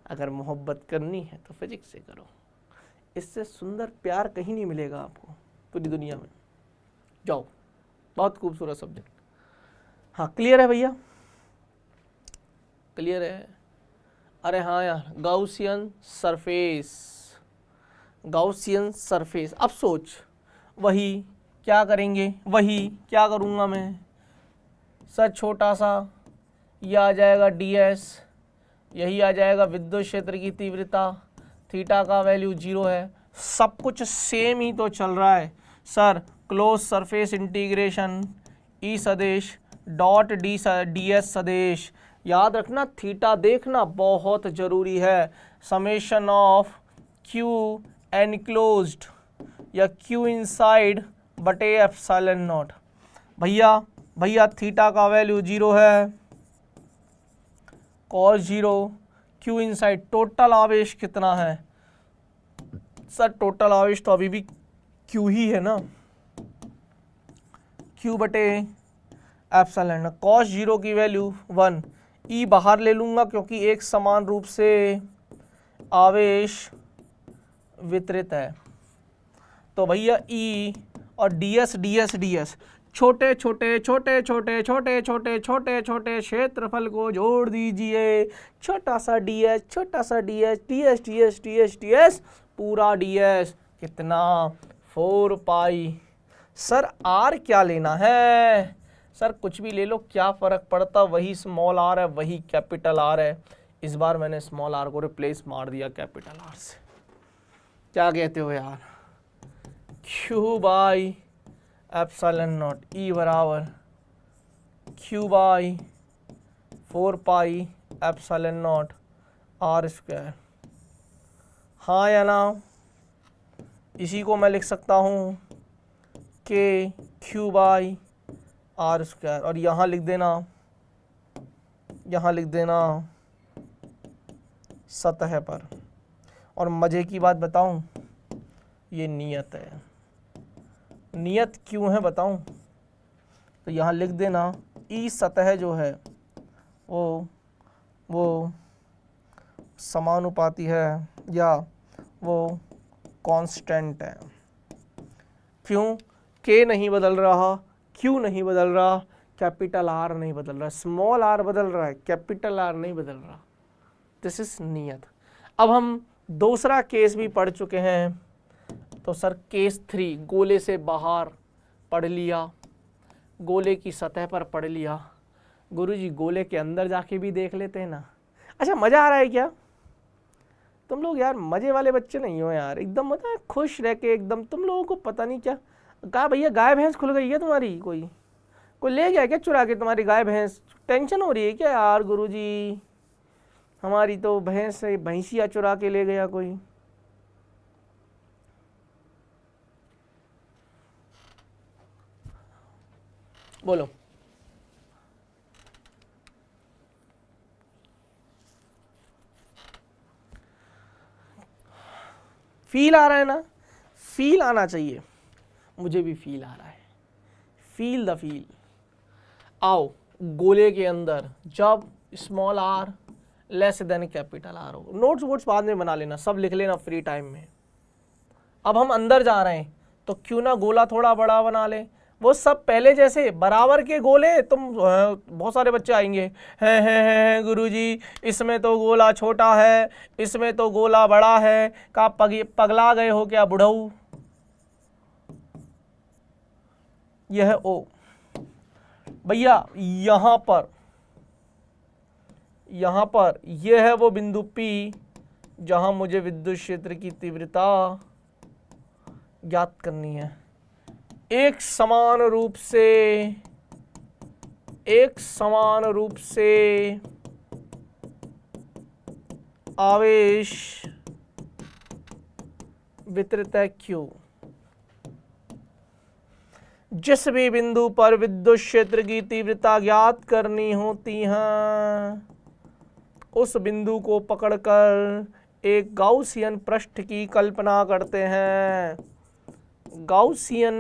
अगर मोहब्बत करनी है तो फिजिक्स से करो, इससे सुंदर प्यार कहीं नहीं मिलेगा आपको पूरी दुनिया में। जाओ, बहुत खूबसूरत सब्जेक्ट। हाँ क्लियर है भैया, क्लियर है। अरे हाँ यार, गाउसियन सरफेस, गाउसियन सरफेस। अब सोच, वही क्या करेंगे, वही क्या करूँगा मैं सर, छोटा सा यह आ जाएगा ds, यही आ जाएगा विद्युत क्षेत्र की तीव्रता, थीटा का वैल्यू 0 है, सब कुछ सेम ही तो चल रहा है सर। क्लोज सरफेस इंटीग्रेशन ई सदिश डॉट ds सदिश, याद रखना थीटा देखना बहुत जरूरी है। समेशन ऑफ q एनक्लोज्ड या q इनसाइड बटे एप्सिलॉन नॉट। भैया थीटा का वैल्यू 0 है, cos 0, q इनसाइड, टोटल आवेश कितना है सर, टोटल आवेश तो अभी भी q ही है ना, q बटे एप्सिलॉन। cos 0 की वैल्यू 1, e बाहर ले लूँगा क्योंकि एक समान रूप से आवेश वितरित है, तो भैया e और ds छोटे छोटे छोटे छोटे छोटे छोटे छोटे छोटे क्षेत्रफल को जोड़ दीजिए, छोटा सा ds, छोटा सा ds पूरा ds कितना 4 पाई। सर r क्या लेना है सर, कुछ भी ले लो, क्या फ़र्क पड़ता, वही स्मॉल r है, वही कैपिटल R है। इस बार मैंने स्मॉल r को रिप्लेस मार दिया कैपिटल R से। क्या कहते हो यार, q बाई एप्सिलॉन नॉट, ई बराबर q by 4 pi epsilon not r square. हाँ या ना, इसी को मैं लिख सकता हूँ के q बाई r स्क्वायर, और यहाँ लिख देना सतह पर। और मज़े की बात बताऊँ, ये नियत है, नियत क्यों है बताऊं, तो यहाँ लिख देना ई सतह जो है वो समानुपाती है या वो कांस्टेंट है। क्यों, के नहीं बदल रहा, क्यू नहीं बदल रहा, कैपिटल आर नहीं बदल रहा, स्मॉल आर बदल रहा है, कैपिटल आर नहीं बदल रहा। दिस इज नियत। अब हम दूसरा केस भी पढ़ चुके हैं, तो सर केस 3 गोले से बाहर पढ़ लिया, गोले की सतह पर पढ़ लिया। गुरुजी गोले के अंदर जाके भी देख लेते हैं ना। अच्छा मज़ा आ रहा है क्या तुम लोग यार, मज़े वाले बच्चे नहीं हो यार, एकदम मतलब खुश रह के एकदम, तुम लोगों को पता नहीं क्या। कहा भैया गाय भैंस खुल गई है तुम्हारी, कोई ले गया क्या चुरा के तुम्हारी गाय भैंस, टेंशन हो रही है क्या यार गुरुजी, हमारी तो भैंस भैंसिया चुरा के ले गया कोई। बोलो फील आ रहा है ना, फील आना चाहिए, मुझे भी फील आ रहा है, फील द फील। आओ गोले के अंदर जब small r less than capital r हो, नोट्स वोट्स बाद में बना लेना, सब लिख लेना फ्री टाइम में। अब हम अंदर जा रहे हैं तो क्यों ना गोला थोड़ा बड़ा बना ले, वो सब पहले जैसे बराबर के गोले। तुम बहुत सारे बच्चे आएंगे हैं गुरुजी इसमें तो गोला छोटा है, इसमें तो गोला बड़ा है, का पगला गए हो क्या बुढ़ऊ। यह ओ भैया यहाँ पर यह है वो बिंदु P जहां मुझे विद्युत क्षेत्र की तीव्रता ज्ञात करनी है। एक समान रूप से आवेश वितरित है Q। जिस भी बिंदु पर विद्युत क्षेत्र की तीव्रता ज्ञात करनी होती है, उस बिंदु को पकड़कर एक गाउसियन पृष्ठ की कल्पना करते हैं। गाउसियन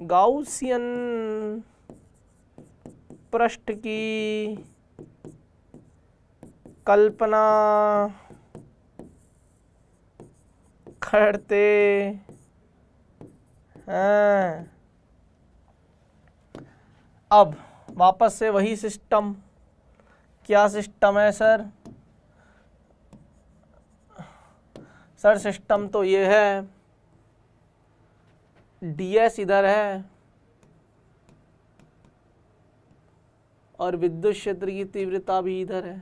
गाउसियन पृष्ठ की कल्पना करते हैं। अब वापस से वही सिस्टम, क्या सिस्टम है सर? सर सिस्टम तो ये है, ds इधर है और विद्युत क्षेत्र की तीव्रता भी इधर है,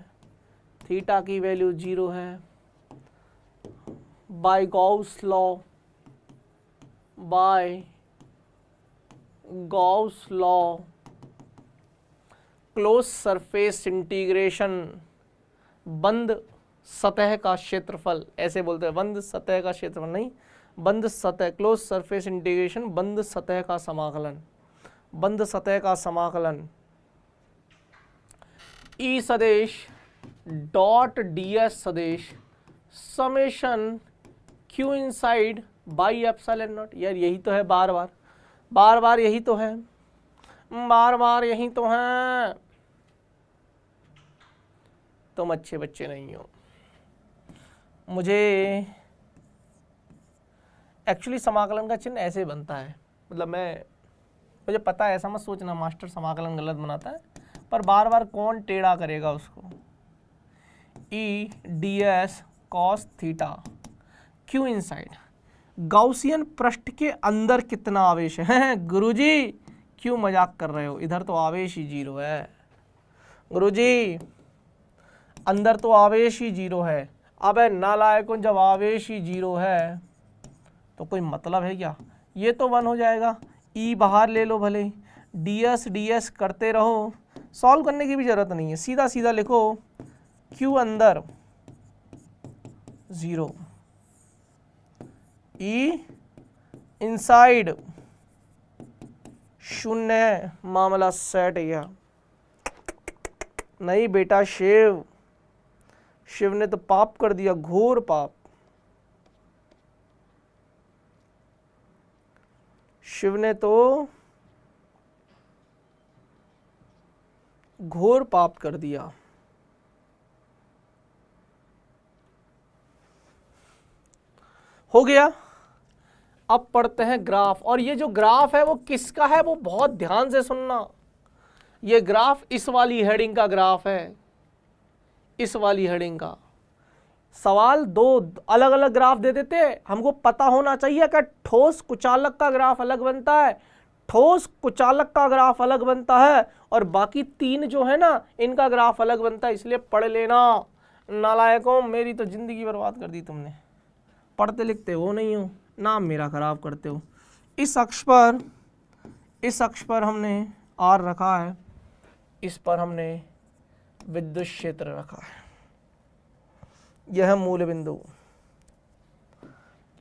थीटा की वैल्यू 0 है। By Gauss law close surface integration, बंद सतह का क्षेत्रफल, ऐसे बोलते हैं, बंद सतह का क्षेत्रफल नहीं, बंद सतह, क्लोज सरफेस इंटीग्रेशन, बंद सतह का समाकलन, बंद सतह का समाकलन ई सदिश डॉट ds सदिश summation q inside by epsilon not. यार यही तो है, बार बार यही तो है, बार बार यही तो है। तुम अच्छे बच्चे नहीं हो। मुझे एक्चुअली समाकलन का चिन्ह ऐसे बनता है, मतलब मुझे पता है, ऐसा मत सोचना मास्टर समाकलन गलत बनाता है, पर बार बार कौन टेढ़ा करेगा उसको। ई ds cos theta q inside, Gaussian पृष्ठ के अंदर कितना आवेश है? गुरुजी क्यों मजाक कर रहे हो, इधर तो आवेश ही 0 है। गुरुजी अंदर तो आवेश ही 0 है। अबे नालायकों, जब आवेश ही 0 है तो कोई मतलब है क्या? ये तो 1 हो जाएगा, ई बाहर ले लो भले, ds करते रहो, सॉल्व करने की भी जरूरत नहीं है, सीधा सीधा लिखो q अंदर 0, ई इनसाइड 0, मामला सेट गया। नहीं बेटा, शिव ने तो पाप कर दिया, घोर पाप। शिव ने तो घोर पाप कर दिया। हो गया। अब पढ़ते हैं ग्राफ, और ये जो ग्राफ है वो किसका है, वो बहुत ध्यान से सुनना। ये ग्राफ इस वाली हेडिंग का ग्राफ है, इस वाली हेडिंग का। सवाल दो अलग अलग ग्राफ दे देते हैं, हमको पता होना चाहिए कि ठोस कुचालक का ग्राफ अलग बनता है, ठोस कुचालक का ग्राफ अलग बनता है, और बाकी 3 जो है ना इनका ग्राफ अलग बनता है। इसलिए पढ़ लेना। नालायकों, मेरी तो जिंदगी बर्बाद कर दी तुमने, पढ़ते लिखते हो नहीं हो, नाम मेरा खराब करते हो। इस अक्ष पर हमने R रखा है, इस पर हमने विद्युत क्षेत्र रखा है, यह मूल बिंदु।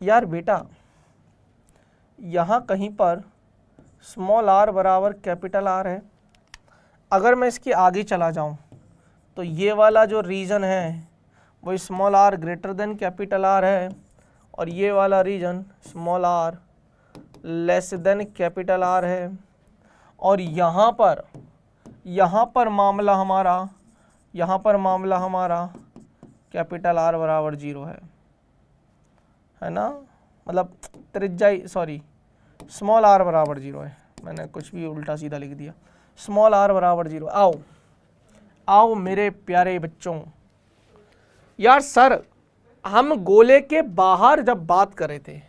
यार बेटा यहाँ कहीं पर स्मॉल r बराबर कैपिटल R है। अगर मैं इसके आगे चला जाऊँ तो ये वाला जो रीजन है वो small r greater than capital R है, और ये वाला region small r less than capital R है। और यहाँ पर मामला हमारा कैपिटल R बराबर 0 है ना, मतलब त्रिज्या, सॉरी स्मॉल r बराबर 0 है, मैंने कुछ भी उल्टा सीधा लिख दिया, स्मॉल r बराबर 0। आओ मेरे प्यारे बच्चों। यार सर, हम गोले के बाहर जब बात कर रहे थे,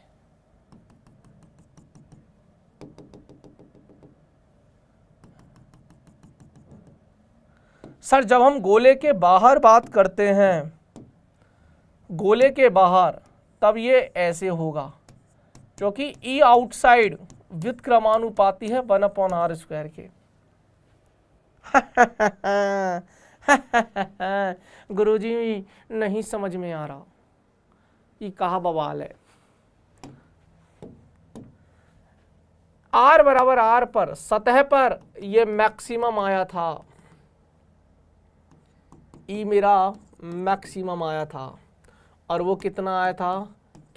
सर जब हम गोले के बाहर बात करते हैं, गोले के बाहर, तब ये ऐसे होगा, क्योंकि ई आउटसाइड व्युत्क्रमानुपाती है 1/r² के। गुरुजी नहीं समझ में आ रहा, ये कहा बवाल है। R बराबर R पर सतह पर ये मैक्सिमम आया था, ई मेरा मैक्सिमम आया था, और वो कितना आया था,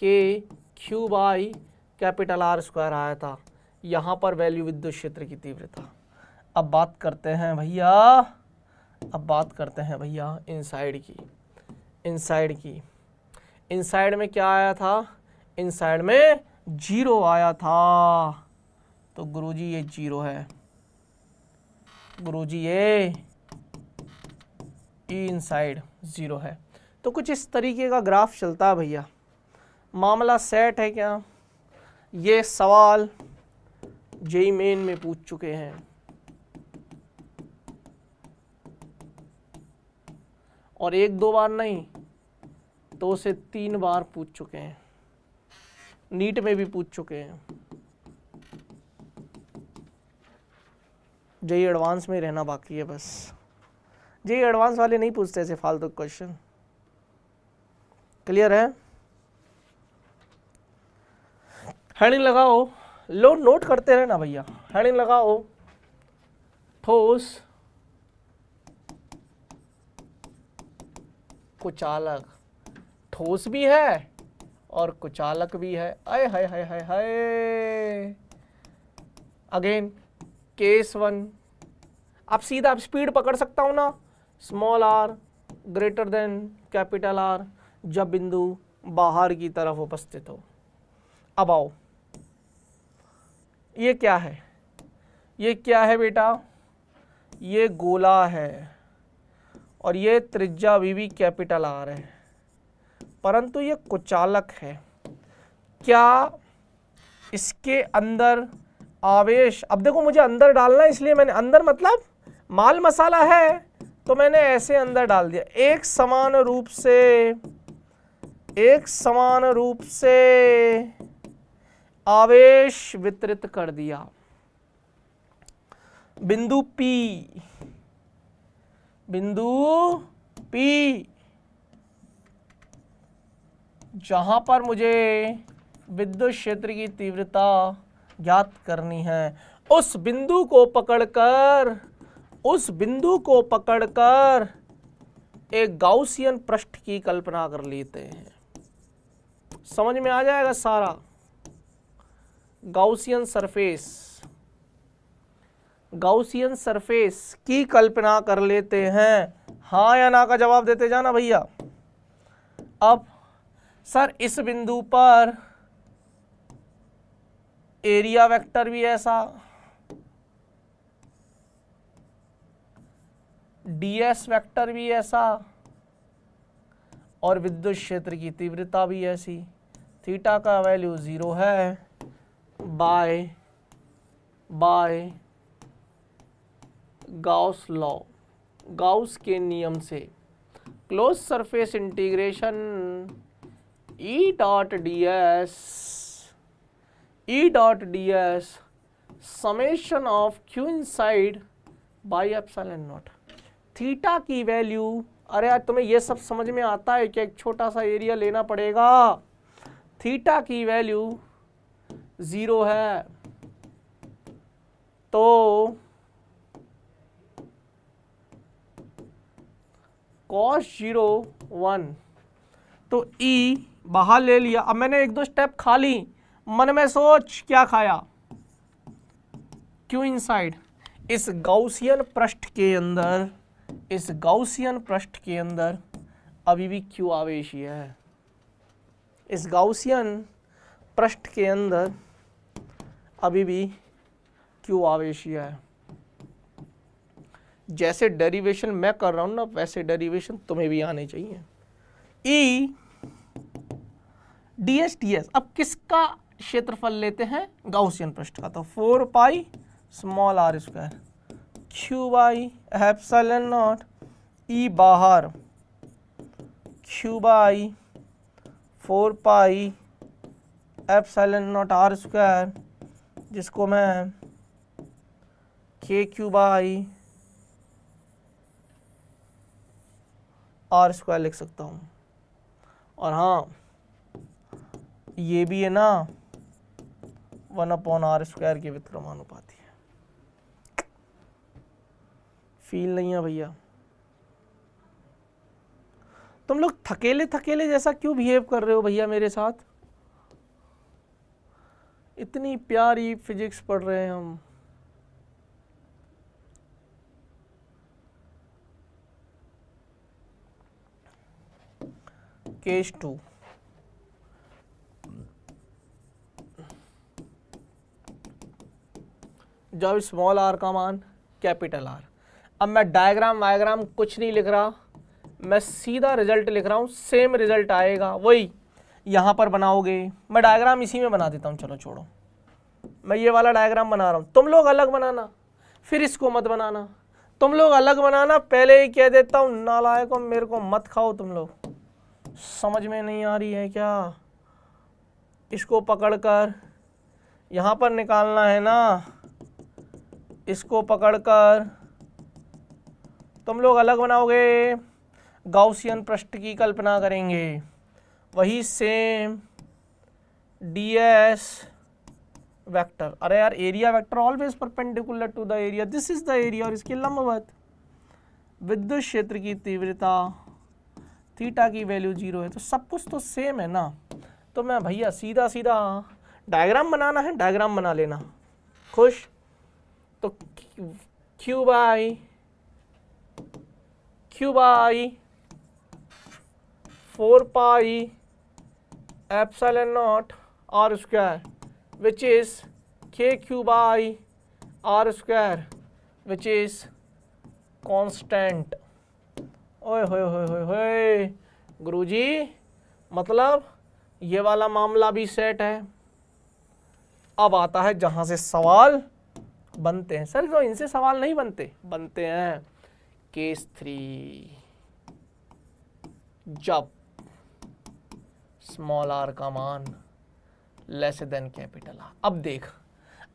K Q by capital R² आया था। यहाँ पर वैल्यू विद्युत क्षेत्र की तीव्रता। अब बात करते हैं भैया, इनसाइड की। इनसाइड में क्या आया था? इनसाइड में 0 आया था। तो गुरुजी ये 0 है, गुरुजी ये ई इनसाइड 0 है। तो कुछ इस तरीके का ग्राफ चलता है भैया। मामला सेट है क्या? ये सवाल जेईई मेन में पूछ चुके हैं, और 1-2 बार नहीं, 2 से 3 बार पूछ चुके हैं। नीट में भी पूछ चुके हैं। जेईई एडवांस में रहना बाकी है बस। जेईई एडवांस वाले नहीं पूछते ऐसे फालतू क्वेश्चन। क्लियर है? हेडिंग लगाओ, लो नोट करते रहना भैया। हेडिंग लगाओ, ठोस कुचालक। ठोस भी है और कुचालक भी है। आय हाय हाय हाय हाय। अगेन केस 1, अब सीधा आप स्पीड पकड़ सकता हूं ना, small r greater than capital R, जब बिंदु बाहर की तरफ उपस्थित हो। अब आओ, ये क्या है? ये क्या है बेटा? ये गोला है और ये त्रिज्या भी कैपिटल R है, परंतु ये कुचालक है। क्या इसके अंदर आवेश, अब देखो मुझे अंदर डालना है, इसलिए मैंने अंदर मतलब माल मसाला है तो मैंने ऐसे अंदर डाल दिया। एक समान रूप से आवेश वितरित कर दिया। बिंदु P जहां पर मुझे विद्युत क्षेत्र की तीव्रता ज्ञात करनी है, उस बिंदु को पकड़कर एक गाउसियन पृष्ठ की कल्पना कर लेते हैं। समझ में आ जाएगा सारा। गाउसियन सरफेस की कल्पना कर लेते हैं। हाँ या ना का जवाब देते जाना भैया। अब सर इस बिंदु पर एरिया वेक्टर भी ऐसा, ds वेक्टर भी ऐसा, और विद्युत क्षेत्र की तीव्रता भी ऐसी। थीटा का वैल्यू 0 है बाय गाउस लॉ, गाउस के नियम से। Close surface integration E dot ds summation of q inside by epsilon naught. Theta की वैल्यू, अरे यार तुम्हें ये सब समझ में आता है कि एक छोटा सा एरिया लेना पड़ेगा। थीटा की वैल्यू 0 है तो cos 0 1, तो E बाहर ले लिया। अब मैंने 1-2 स्टेप खा ली, मन में सोच क्या खाया? Q inside. इस गाउसियन पृष्ठ के अंदर अभी भी Q आवेशीय है। इस गाउसियन पृष्ठ के अंदर अभी भी Q आवेशीय है। जैसे डेरिवेशन मैं कर रहा हूं ना, वैसे डेरिवेशन तुम्हें भी आने चाहिए। E ds। अब किसका क्षेत्रफल लेते हैं? गाउसियन पृष्ठ का। तो 4 pi small r square q by epsilon not E बाहर q by 4 pi epsilon not r square, जिसको मैं kq बाई r स्क्वायर लिख सकता हूँ। और हाँ, ये भी है ना 1/r स्क्वायर के व्युत्क्रमानुपाती है। फील नहीं है भैया? तुम लोग थकेले जैसा क्यों बिहेव कर रहे हो भैया मेरे साथ? इतनी प्यारी फिजिक्स पढ़ रहे हैं हम। केस 2, जब स्मॉल आर का मान कैपिटल आर। अब मैं डायग्राम वायग्राम कुछ नहीं लिख रहा, मैं सीधा रिजल्ट लिख रहा हूँ, सेम रिजल्ट आएगा वही यहाँ पर बनाओगे। मैं डायग्राम इसी में बना देता हूँ, चलो छोड़ो, मैं ये वाला डायग्राम बना रहा हूँ, तुम लोग अलग बनाना, फिर इसको मत बनाना, तुम लोग अलग बनाना। पहले ही कह देता हूँ नालायकों, मेरे को मत खाओ तुम लोग, समझ में नहीं आ रही है क्या? इसको पकड़कर यहाँ पर निकालना है ना, इसको पकड़कर तुम लोग अलग बनाओगे, गाउसियन पृष्ठ की कल्पना करेंगे, वही सेम ds वेक्टर। अरे यार, area vector always perpendicular to the area, this is the area, और इसके लंबवत विद्युत क्षेत्र की तीव्रता थीटा की वैल्यू 0 है, तो सब कुछ तो सेम है ना। तो मैं भैया सीधा सीधा डायग्राम बनाना है, डायग्राम बना लेना, खुश। तो Q by 4 pi epsilon naught are square which is K Q by R square which is constant. ओए होए होए होए होए गुरुजी, मतलब ये वाला मामला भी सेट है। अब आता है जहां से सवाल बनते हैं। सर तो इनसे सवाल नहीं बनते हैं। केस 3, जब स्मॉल आर का मान लेस देन कैपिटल आर। अब देख,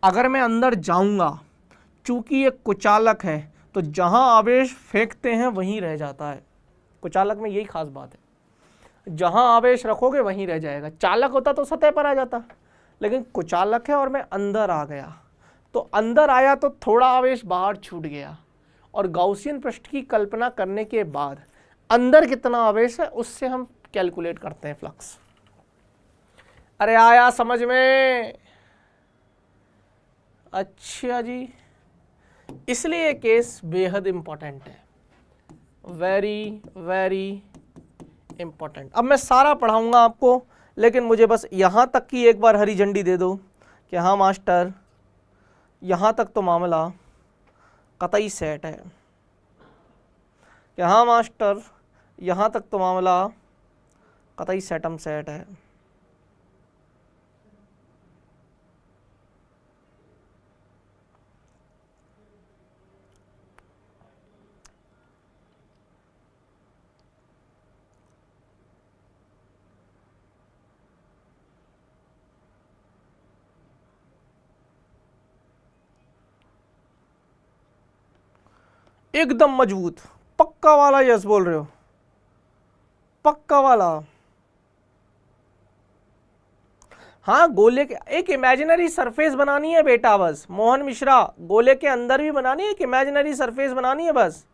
अगर मैं अंदर जाऊंगा, चूंकि ये कुचालक है, तो जहां आवेश फेंकते हैं वहीं रह जाता है। कुचालक में यही खास बात है, जहां आवेश रखोगे वहीं रह जाएगा। चालक होता तो सतह पर आ जाता, लेकिन कुचालक है और मैं अंदर आ गया, तो अंदर आया तो थोड़ा आवेश बाहर छूट गया, और गाउसियन पृष्ठ की कल्पना करने के बाद अंदर कितना आवेश है उससे हम कैलकुलेट करते हैं फ्लक्स। अरे आया समझ में? अच्छा जी, इसलिए ये केस बेहद इंपॉर्टेंट है, वेरी वेरी इंपॉर्टेंट। अब मैं सारा पढ़ाऊंगा आपको, लेकिन मुझे बस यहां तक की एक बार हरी झंडी दे दो कि हाँ मास्टर, यहाँ तक तो मामला कतई सेट है, कि हाँ मास्टर यहाँ तक तो मामला कतई सेटम सेट है। एकदम मजबूत, पक्का वाला यस बोल रहे हो? पक्का वाला? हाँ, गोले के एक इमेजिनरी सरफेस बनानी है बेटा, बस मोहन मिश्रा, गोले के अंदर भी बनानी है, एक इमेजिनरी सरफेस बनानी है बस।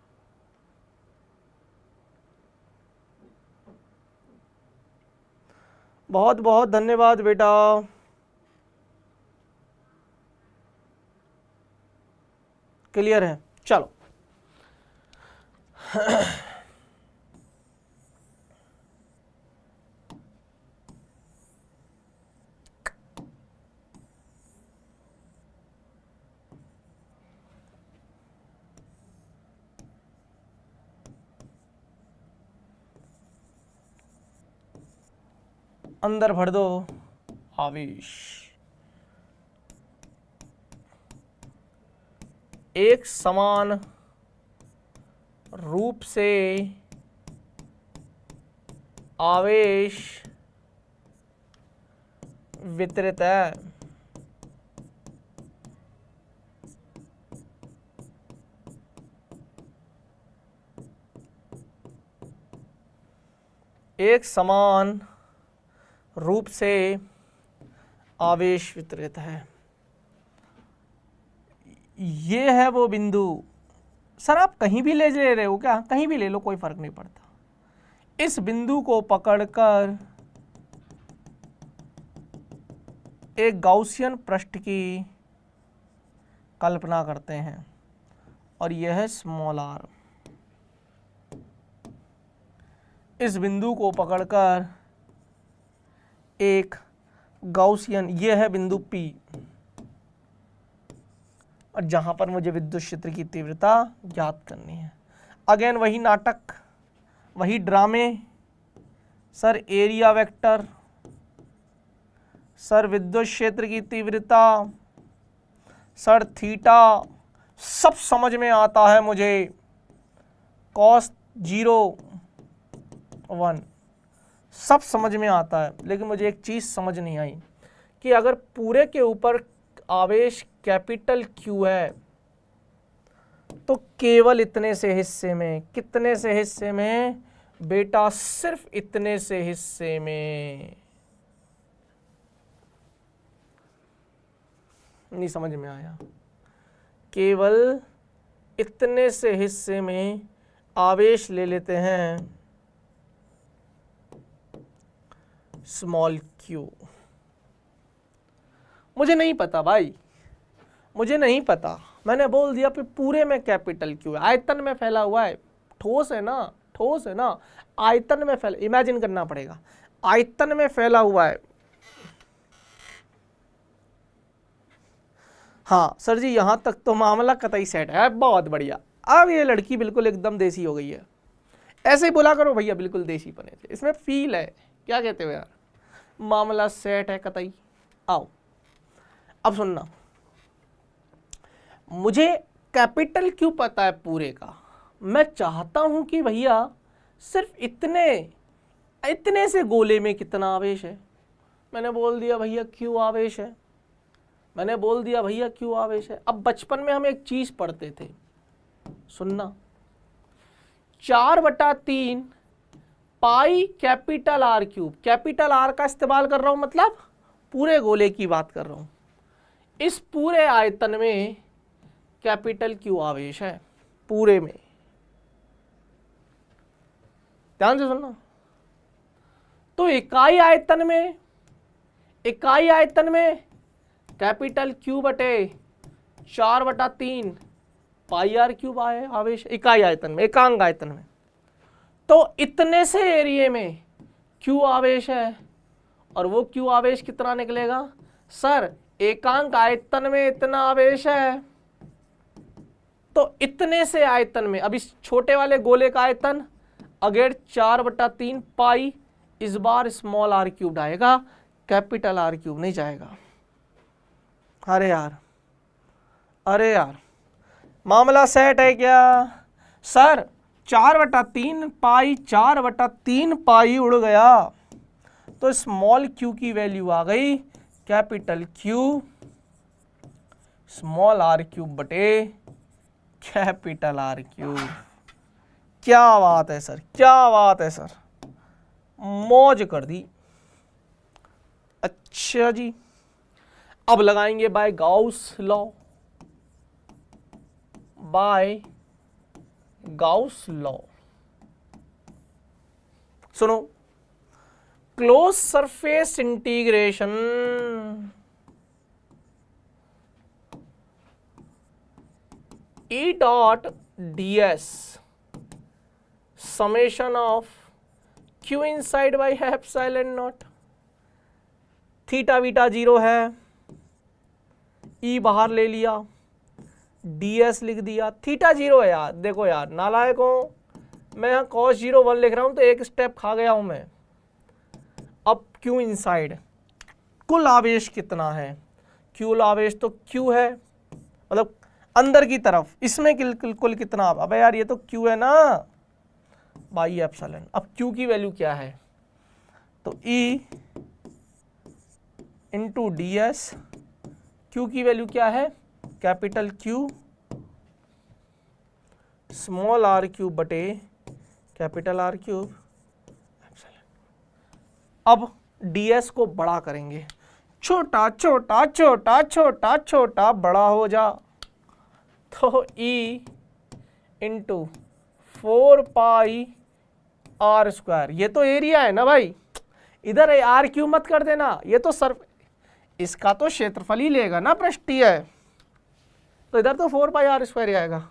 बहुत बहुत धन्यवाद बेटा। क्लियर है? चलो अंदर भर दो आवेश। एक समान रूप से आवेश वितरित है। एक समान रूप से आवेश वितरित है, ये है वो बिंदु। सर आप कहीं भी ले रहे हो क्या? कहीं भी ले लो, कोई फर्क नहीं पड़ता। इस बिंदु को पकड़कर एक गाउसियन पृष्ठ की कल्पना करते हैं और यह है स्मॉल r। इस बिंदु को पकड़कर एक गाउसियन, यह है बिंदु P, और जहां पर मुझे विद्युत क्षेत्र की तीव्रता ज्ञात करनी है। अगेन वही नाटक, वही ड्रामे, सर एरिया वेक्टर, सर विद्युत क्षेत्र की तीव्रता, सर थीटा, सब समझ में आता है मुझे। cos 0 1 सब समझ में आता है, लेकिन मुझे एक चीज समझ नहीं आई कि अगर पूरे के ऊपर आवेश कैपिटल Q है तो केवल इतने से हिस्से में, कितने से हिस्से में बेटा, सिर्फ इतने से हिस्से में। नहीं समझ में आया? केवल इतने से हिस्से में आवेश ले लेते हैं स्मॉल q। मुझे नहीं पता भाई, मुझे नहीं पता, मैंने बोल दिया फिर पूरे में कैपिटल Q है, आयतन में फैला हुआ है, ठोस है ना, ठोस है ना, आयतन में फैला, इमेजिन करना पड़ेगा, आयतन में फैला हुआ है। हाँ सर जी, यहां तक तो मामला कतई सेट है, बहुत बढ़िया। अब ये लड़की बिल्कुल एकदम देसी हो गई है, ऐसे ही बोला करो भैया, बिल्कुल देसी बने थे, इसमें फील है, क्या कहते हो यार, मामला सेट है कतई। आओ अब सुनना, मुझे कैपिटल Q पता है पूरे का, मैं चाहता हूं कि भैया सिर्फ इतने से गोले में कितना आवेश है। मैंने बोल दिया भैया Q आवेश है, मैंने बोल दिया भैया Q आवेश है। अब बचपन में हम एक चीज पढ़ते थे, सुनना, 4/3 pi capital R cube, capital R का इस्तेमाल कर रहा हूं, मतलब पूरे गोले की बात कर रहा हूं। इस पूरे आयतन में कैपिटल Q आवेश है, पूरे में, ध्यान से सुनना। तो इकाई आयतन में कैपिटल Q बटे 4/3 पाई R क्यूब आवेश, इकाई आयतन में, एकांक आयतन में। तो इतने से एरिया में Q आवेश है, और वो Q आवेश कितना निकलेगा सर, एकांक आयतन में इतना आवेश है, तो इतने से आयतन में, अब इस छोटे वाले गोले का आयतन अगेन 4/3 पाई, इस बार स्मॉल r क्यूब आएगा, कैपिटल R क्यूब नहीं जाएगा। अरे यार मामला सेट है क्या सर? 4/3 पाई उड़ गया, तो स्मॉल q की वैल्यू आ गई capital Q small r cube बटे कैपिटल R क्यूब। क्या बात है सर, क्या बात है सर, मौज कर दी। अच्छा जी, अब लगाएंगे by Gauss law, by Gauss law. सुनो, close surface integration E dot ds summation of Q inside by epsilon naught, theta वीटा 0 है, E बाहर ले लिया, ds लिख दिया, थीटा 0 है यार। देखो यार नालायक हूं मैं, यहाँ cos 0 1 लिख रहा हूं तो एक स्टेप खा गया हूं मैं। अब Q इनसाइड, कुल आवेश कितना है, कुल आवेश तो Q है, मतलब अंदर की तरफ, इसमें कुल कितना, अबे यार ये तो Q है ना बाई एप्सिलॉन। अब Q की वैल्यू क्या है, तो E इंटू ds, Q की वैल्यू क्या है, capital Q small r cube बटे कैपिटल R क्यूब। अब ds को बड़ा करेंगे, छोटा छोटा छोटा छोटा छोटा बड़ा हो जा, तो E इंटू 4 पाई R स्क्वायर, ये तो एरिया है ना भाई, इधर R क्यूब मत कर देना, ये तो इसका तो क्षेत्रफल ही लेगा ना पृष्ठीय, तो इधर तो 4 पाई आर स्क्वायर आएगा।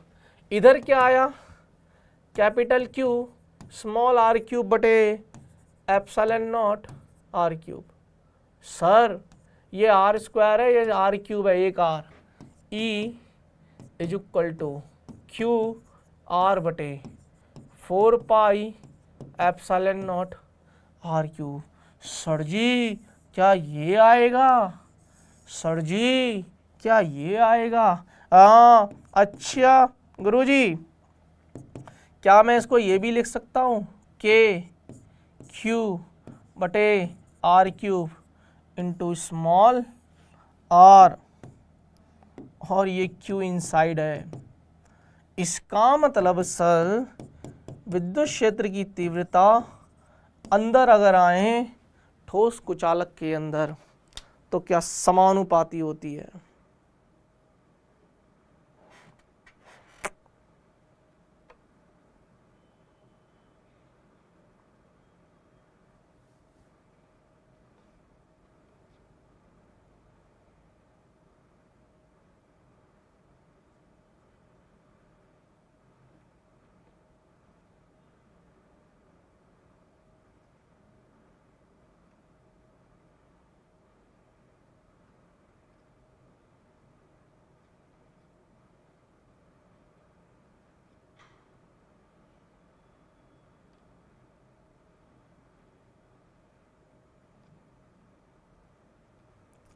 इधर क्या आया, capital Q small R cube बटे epsilon naught R cube. Sir ये आर स्क्वायर है, ये आर क्यूब है, एक R, E is equal to Q R बटे 4 pi epsilon naught R cube. Sir ji क्या ये आएगा, सर जी क्या ये आएगा? हाँ अच्छा गुरुजी, क्या मैं इसको ये भी लिख सकता हूँ, के क्यू बटे r cube into small r, और ये क्यू इनसाइड है। इसका मतलब सर विद्युत क्षेत्र की तीव्रता अंदर अगर आए ठोस कुचालक के अंदर तो क्या समानुपाती होती है।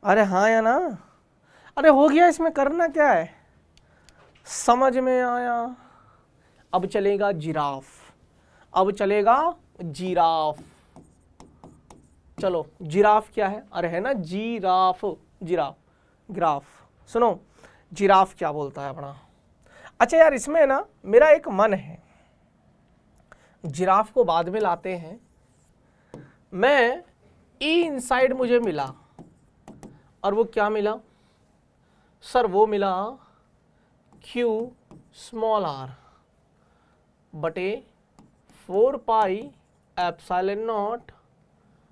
अरे हाँ या ना, अरे हो गया, इसमें करना क्या है, समझ में आया। अब चलेगा जिराफ, अब चलेगा जिराफ। चलो जिराफ क्या है, अरे है ना जिराफ, जिराफ ग्राफ। सुनो जिराफ क्या बोलता है अपना। अच्छा यार इसमें ना मेरा एक मन है, जिराफ को बाद में लाते हैं। मैं ई इनसाइड मुझे मिला, और वो क्या मिला सर, वो मिला क्यू स्मॉल आर बटे 4 pi epsilon not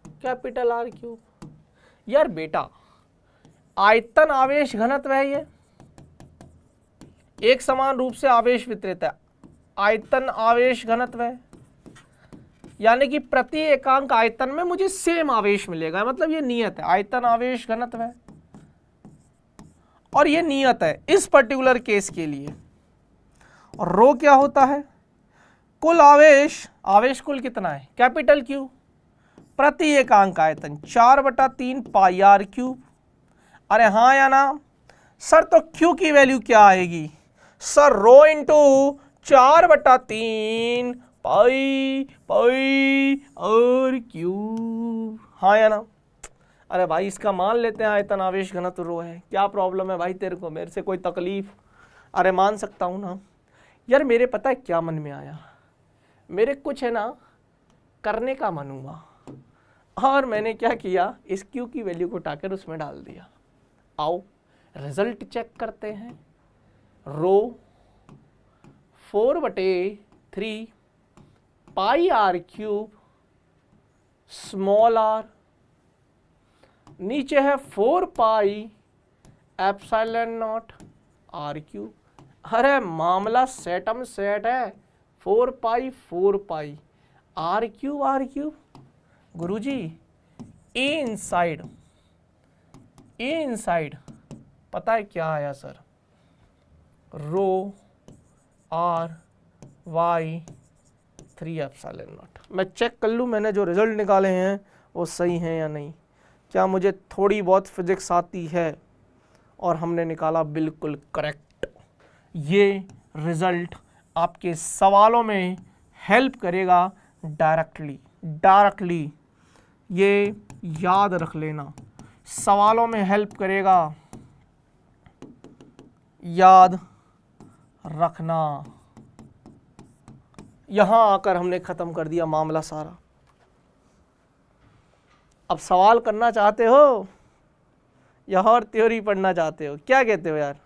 capital R cube. यार बेटा आयतन आवेश घनत्व है, ये एक समान रूप से आवेश वितरित है, आयतन आवेश घनत्व है, यानी कि प्रति एकांक आयतन में मुझे सेम आवेश मिलेगा, मतलब ये नियत है, आयतन आवेश घनत्व है, और ये नियत है इस पर्टिकुलर केस के लिए। और रो क्या होता है, कुल आवेश, आवेश कुल कितना है कैपिटल क्यू, प्रति एकांक आयतन 4/3 पाई आर क्यूब। अरे हाँ या ना सर, तो क्यू की वैल्यू क्या आएगी sir, rho into 4/3 pi pi are cube, हाँ या ना। अरे भाई इसका मान लेते हैं आयतन आवेश घनत्व रो है, क्या प्रॉब्लम है भाई तेरे को, मेरे से कोई तकलीफ? अरे मान सकता हूँ ना। यार मेरे पता है क्या मन में आया, मेरे कुछ है ना करने का मन हुआ, और मैंने क्या किया, इस क्यू की वैल्यू को उठाकर उसमें डाल दिया। आओ रिजल्ट चेक करते हैं। Rho 4/3 pi are cube small R, नीचे है 4 pi epsilon naught R cube. अरे मामला सेटम सेट है, 4 पाई आर क्यूब। गुरुजी ए इनसाइड पता है क्या आया sir, rho R by 3 epsilon naught. मैं चेक कर लूँ मैंने जो रिजल्ट निकाले हैं वो सही हैं या नहीं, क्या मुझे थोड़ी बहुत फिजिक्स आती है, और हमने निकाला बिल्कुल करेक्ट। ये रिजल्ट आपके सवालों में हेल्प करेगा डायरेक्टली, ये याद रख लेना, सवालों में हेल्प करेगा, याद रखना। यहां आकर हमने खत्म कर दिया मामला सारा। अब सवाल करना चाहते हो या और थ्योरी पढ़ना चाहते हो, क्या कहते हो यार?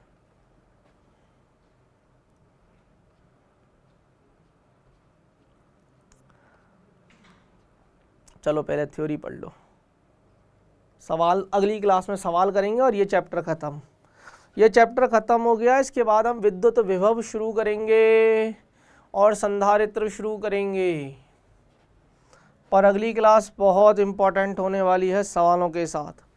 चलो पहले थ्योरी पढ़ लो। सवाल अगली क्लास में सवाल करेंगे और ये चैप्टर ख़त्म। ये चैप्टर ख़त्म हो गया, इसके बाद हम विद्युत विभव शुरू करेंगे और संधारित्र शुरू करेंगे। पर अगली क्लास बहुत इम्पोर्टेंट होने वाली है सवालों के साथ।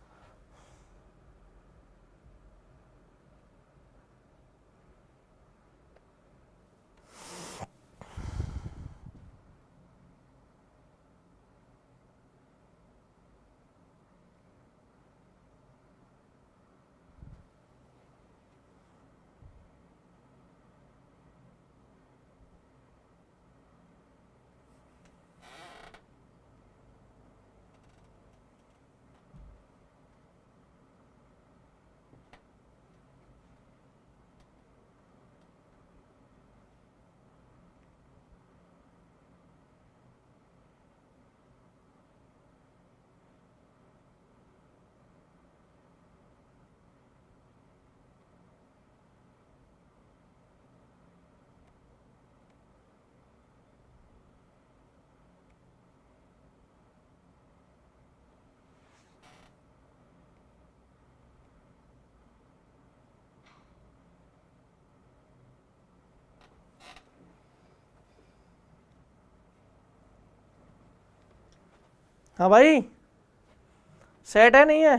हाँ भाई, सेट है नहीं है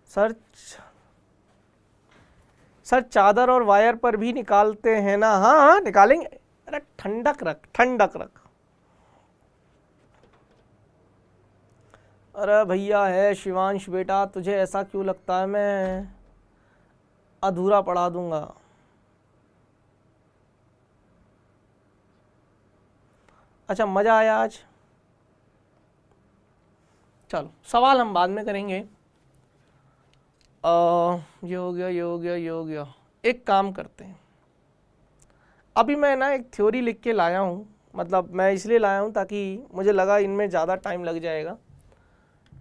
सर? सर चादर और वायर पर भी निकालते हैं ना? हाँ हाँ निकालेंगे। अरे ठंडक रख, ठंडक रख। अरे भैया है शिवांश बेटा, तुझे ऐसा क्यों लगता है मैं अधूरा पढ़ा दूंगा? अच्छा मज़ा आया आज? चलो सवाल हम बाद में करेंगे। ये हो गया, ये हो गया, ये हो गया। एक काम करते हैं, अभी मैं ना एक थ्योरी लिख के लाया हूँ, मतलब मैं इसलिए लाया हूँ ताकि मुझे लगा इनमें ज़्यादा टाइम लग जाएगा,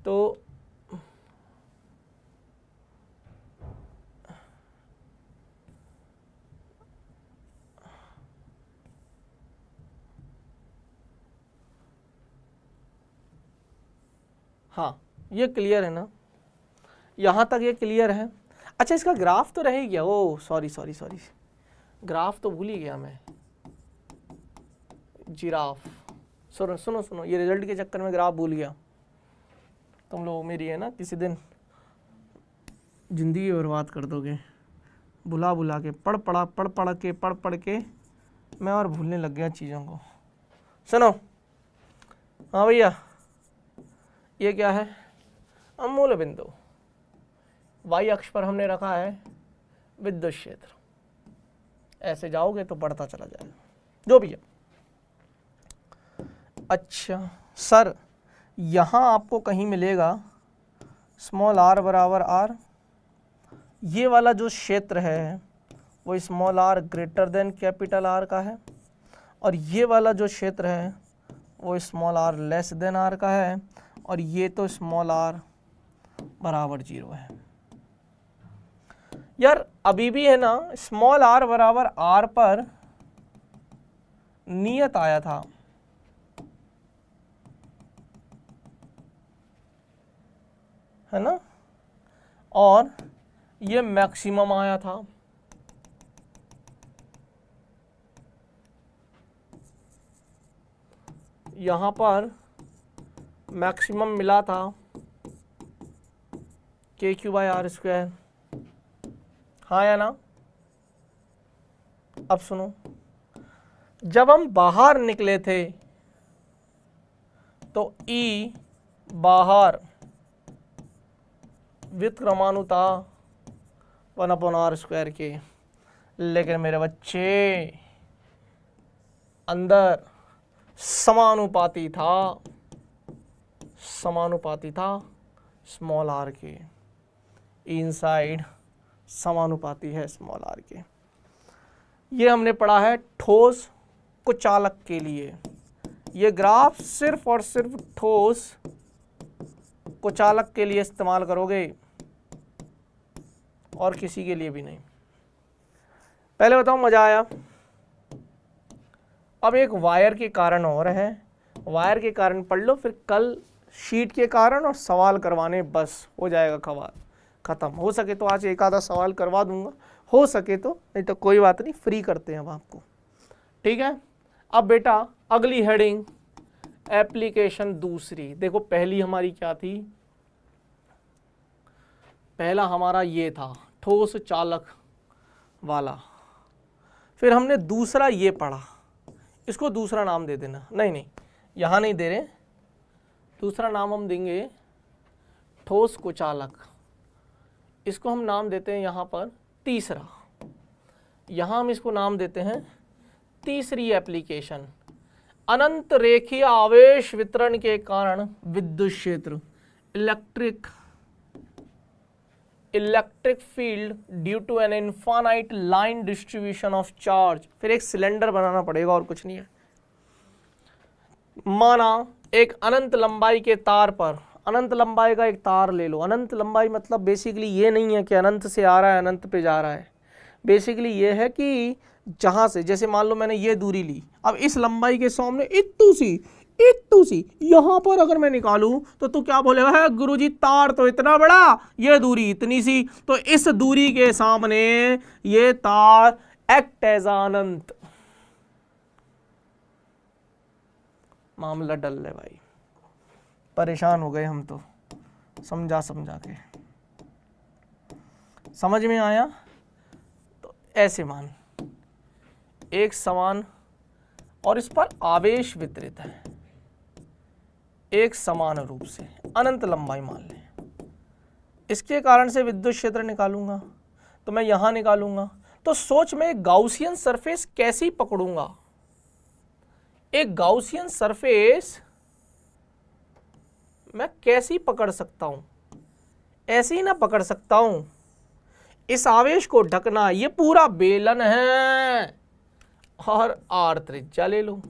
तो हाँ ये क्लियर है ना? यहाँ तक ये क्लियर है। अच्छा इसका ग्राफ तो रह ही गया। ओ सॉरी सॉरी सॉरी, ग्राफ तो भूल ही गया मैं। जिराफ, सुनो सुनो सुनो, ये रिजल्ट के चक्कर में ग्राफ भूल गया। तुम लोग मेरी है ना किसी दिन ज़िंदगी बर्बाद कर दोगे। बुला बुला के पढ़ पढ़ के मैं और भूलने लग गया चीज़ों को। सुनो, हाँ भैया ये क्या है? अमूल बिंदु, वाई अक्ष पर हमने रखा है विद्युत क्षेत्र। ऐसे जाओगे तो बढ़ता चला जाएगा, जो भी है। अच्छा सर, यहाँ आपको कहीं मिलेगा स्मॉल r बराबर r, ये वाला जो क्षेत्र है वो small r greater than capital R का है, और ये वाला जो क्षेत्र है वो small r less then R का है, और ये तो स्मॉल r बराबर 0 है। यार अभी भी है ना स्मॉल r बराबर R पर नियत आया था, है ना, और ये मैक्सिमम आया था। यहाँ पर मैक्सिमम मिला था KQ/R²। हाँ या ना? अब सुनो, जब हम बाहर निकले थे तो E बाहर व्युत्क्रमानुता 1/r² के, लेकिन मेरे बच्चे अंदर समानुपाती था स्मॉल r के। इनसाइड समानुपाती है स्मॉल r के। ये हमने पढ़ा है ठोस कुचालक के लिए। ये ग्राफ सिर्फ और सिर्फ ठोस कुचालक के लिए इस्तेमाल करोगे और किसी के लिए भी नहीं। पहले बताओ मजा आया? अब एक वायर के कारण और है, वायर के कारण पढ़ लो, फिर कल शीट के कारण और सवाल करवाने, बस हो जाएगा खत्म। हो सके तो आज एक आधा सवाल करवा दूंगा, हो सके तो, नहीं तो कोई बात नहीं, फ्री करते हैं अब आपको, ठीक है। अब बेटा अगली हेडिंग एप्लीकेशन दूसरी। देखो पहली हमारी क्या थी, पहला हमारा ये था ठोस चालक वाला, फिर हमने दूसरा ये पढ़ा, इसको दूसरा नाम दे देना, नहीं यहाँ नहीं दे रहे, दूसरा नाम हम देंगे ठोस कुचालक, इसको हम नाम देते हैं यहाँ पर तीसरा, यहाँ हम इसको नाम देते हैं तीसरी एप्लीकेशन, अनंत रेखीय आवेश वितरण के कारण विद्युत क्षेत्र, electric field due to an infinite line distribution of charge. फिर एक सिलेंडर बनाना पड़ेगा और कुछ नहीं है। माना एक अनंत लंबाई के तार पर, अनंत लंबाई का एक तार ले लो, अनंत लंबाई मतलब बेसिकली ये नहीं है कि अनंत से आ रहा है अनंत पे जा रहा है, बेसिकली ये है कि जहां से, जैसे मान लो मैंने ये दूरी ली, अब इस लंबाई के सामने इतू सी यहां पर अगर मैं निकालूं तो तू क्या बोलेगा, है गुरुजी तार तो इतना बड़ा, ये दूरी इतनी सी, तो इस दूरी के सामने ये तार एक्ट एज अनंत। मामला डल है भाई, परेशान हो गए हम तो समझा के, समझ में आया। तो ऐसे मान एक समान और इस पर आवेश वितरित है एक समान रूप से, अनंत लंबाई मान लें, इसके कारण से विद्युत क्षेत्र निकालूंगा, तो मैं यहां निकालूंगा। तो सोच मैं एक गाउसियन सरफेस कैसी पकड़ूंगा, एक गाउसियन सरफेस मैं कैसी पकड़ सकता हूं, ऐसे ही ना पकड़ सकता हूं, इस आवेश को ढकना, ये पूरा बेलन है और आर त्रिज्या ले लो,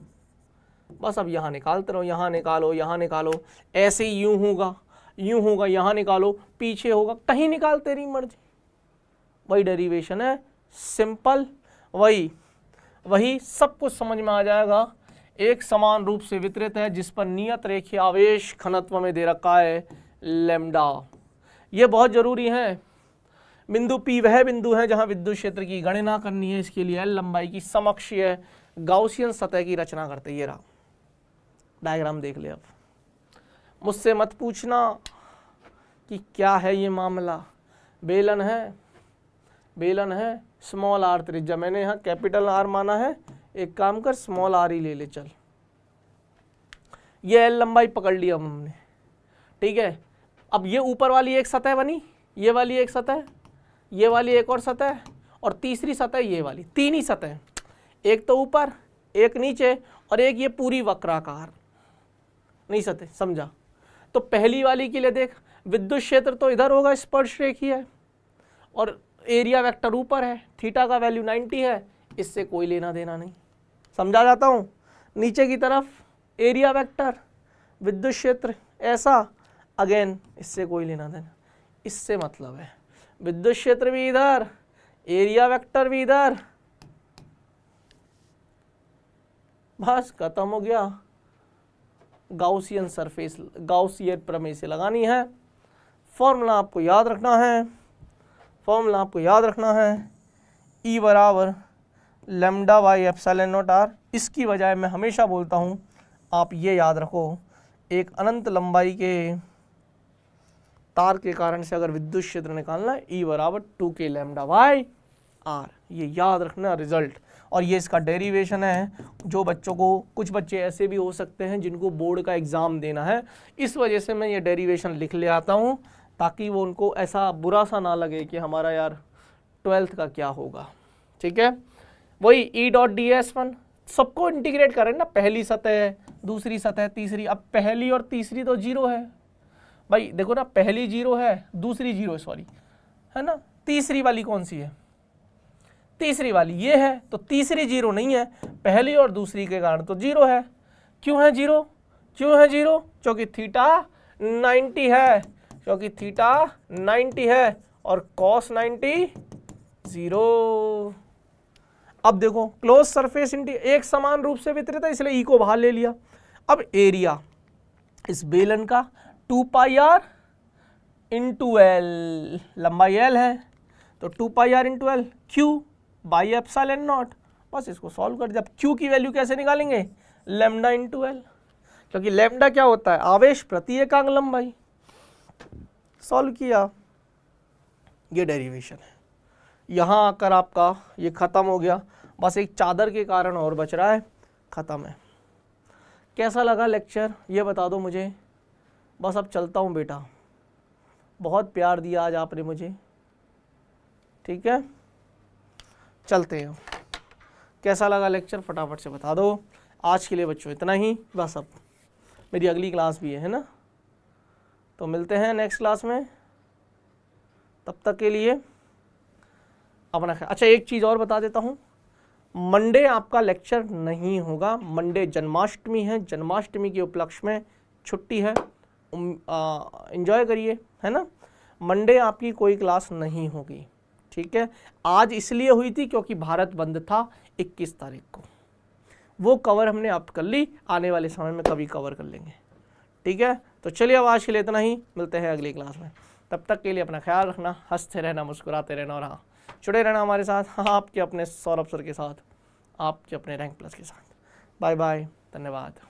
बस अब यहां निकालते रहो, यहां निकालो, ऐसे ही यूं होगा, यहां निकालो, पीछे होगा, कहीं निकाल, तेरी मर्जी, वही डेरिवेशन है, सिंपल, वही सब कुछ समझ में आ जाएगा। एक समान रूप से वितरित है जिस पर नियत रेखीय आवेश घनत्व में दे रखा है लैम्डा। ये बहुत जरूरी है। बिंदु P वह बिंदु है जहां विद्युत क्षेत्र की गणना करनी है, इसके लिए L लंबाई की समकक्षीय गाउसियन सतह की रचना करते। ये रहा डायग्राम, देख ले। अब मुझसे मत पूछना कि क्या है ये मामला, बेलन है, स्मॉल आर त्रिज्या, मैंने यहाँ कैपिटल आर माना है, एक काम कर स्मॉल आर ही ले ले, चल। ये L लंबाई पकड़ लिया हमने, ठीक है। अब ये ऊपर वाली एक सतह बनी, ये वाली एक सतह, ये वाली एक और सतह, और तीसरी सतह ये वाली, तीन ही सतह, एक तो ऊपर, एक नीचे, और एक ये पूरी वक्राकार, नहीं सतह, समझा। तो पहली वाली के लिए देख, विद्युत क्षेत्र तो इधर होगा, स्पर्श रेखीय है, और एरिया वेक्टर ऊपर है, थीटा का वैल्यू 90 है, इससे कोई लेना देना नहीं, समझा जाता हूँ। नीचे की तरफ एरिया वेक्टर, विद्युत क्षेत्र ऐसा, अगेन इससे कोई लेना देना, इससे मतलब है विद्युत क्षेत्र भी इधर, एरिया वेक्टर भी इधर, बस खत्म हो गया। गाउसियन सरफेस, गाउसियन प्रमेय से लगानी है। फॉर्मूला आपको याद रखना है, E बराबर lambda by epsilon naught R. इसकी बजाय मैं हमेशा बोलता हूँ आप ये याद रखो, एक अनंत लंबाई के तार के कारण से अगर विद्युत क्षेत्र निकालना है, E बराबर 2k लैम्डा बाई आर, ये याद रखना रिजल्ट। और ये इसका डेरिवेशन है, जो बच्चों को, कुछ बच्चे ऐसे भी हो सकते हैं जिनको बोर्ड का एग्ज़ाम देना है, इस वजह से मैं ये डेरिवेशन लिख ले आता हूँ, ताकि वो उनको ऐसा बुरा सा ना लगे कि हमारा यार 12th का क्या होगा, ठीक है। वही E.ds1 सबको इंटीग्रेट करें ना, पहली सतह, दूसरी सतह, तीसरी। अब पहली और तीसरी तो जीरो है भाई, देखो ना, पहली जीरो है, दूसरी जीरो है, सॉरी, है ना। तीसरी वाली कौन सी है, तीसरी वाली ये है, तो तीसरी जीरो नहीं है, पहली और दूसरी के कारण तो जीरो है। क्यों है जीरो, क्योंकि थीटा 90 है, और cos 90 0। अब देखो क्लोज सरफेस एक समान रूप से वितरित है, इसलिए E को बाहर ले लिया। अब एरिया, इस बेलन का 2 पाई आर इंटू एल, लंबाई एल है तो 2 pi R into L Q by epsilon naught. बस इसको सॉल्व कर, जब क्यू की वैल्यू कैसे निकालेंगे, लैम्डा इंटू एल, क्योंकि लैम्डा क्या होता है, आवेश प्रति एकांक लंबाई। सॉल्व किया, ये डेरिवेशन है। यहाँ आकर आपका ये खत्म हो गया, बस एक चादर के कारण और बच रहा है, खत्म है। कैसा लगा लेक्चर ये बता दो मुझे। बस अब चलता हूँ बेटा, बहुत प्यार दिया आज आपने मुझे, ठीक है, चलते हैं। कैसा लगा लेक्चर फटाफट से बता दो। आज के लिए बच्चों इतना ही, बस अब मेरी अगली क्लास भी है ना, तो मिलते हैं नेक्स्ट क्लास में। तब तक के लिए अपना ख्याल। अच्छा एक चीज़ और बता देता हूँ, मंडे आपका लेक्चर नहीं होगा, मंडे जन्माष्टमी है, जन्माष्टमी के उपलक्ष्य में छुट्टी है, एंजॉय करिए, है ना। मंडे आपकी कोई क्लास नहीं होगी, ठीक है। आज इसलिए हुई थी क्योंकि भारत बंद था 21 तारीख को, वो कवर हमने अब कर ली, आने वाले समय में कभी कवर कर लेंगे, ठीक है। तो चलिए अब आज के लिए इतना ही, मिलते हैं अगली क्लास में। तब तक के लिए अपना ख्याल रखना, हंसते रहना, मुस्कुराते रहना, और हाँ जुड़े रहना हमारे साथ, आपके अपने सौरभ सर के साथ, आपके अपने रैंक प्लस के साथ। बाय बाय, धन्यवाद।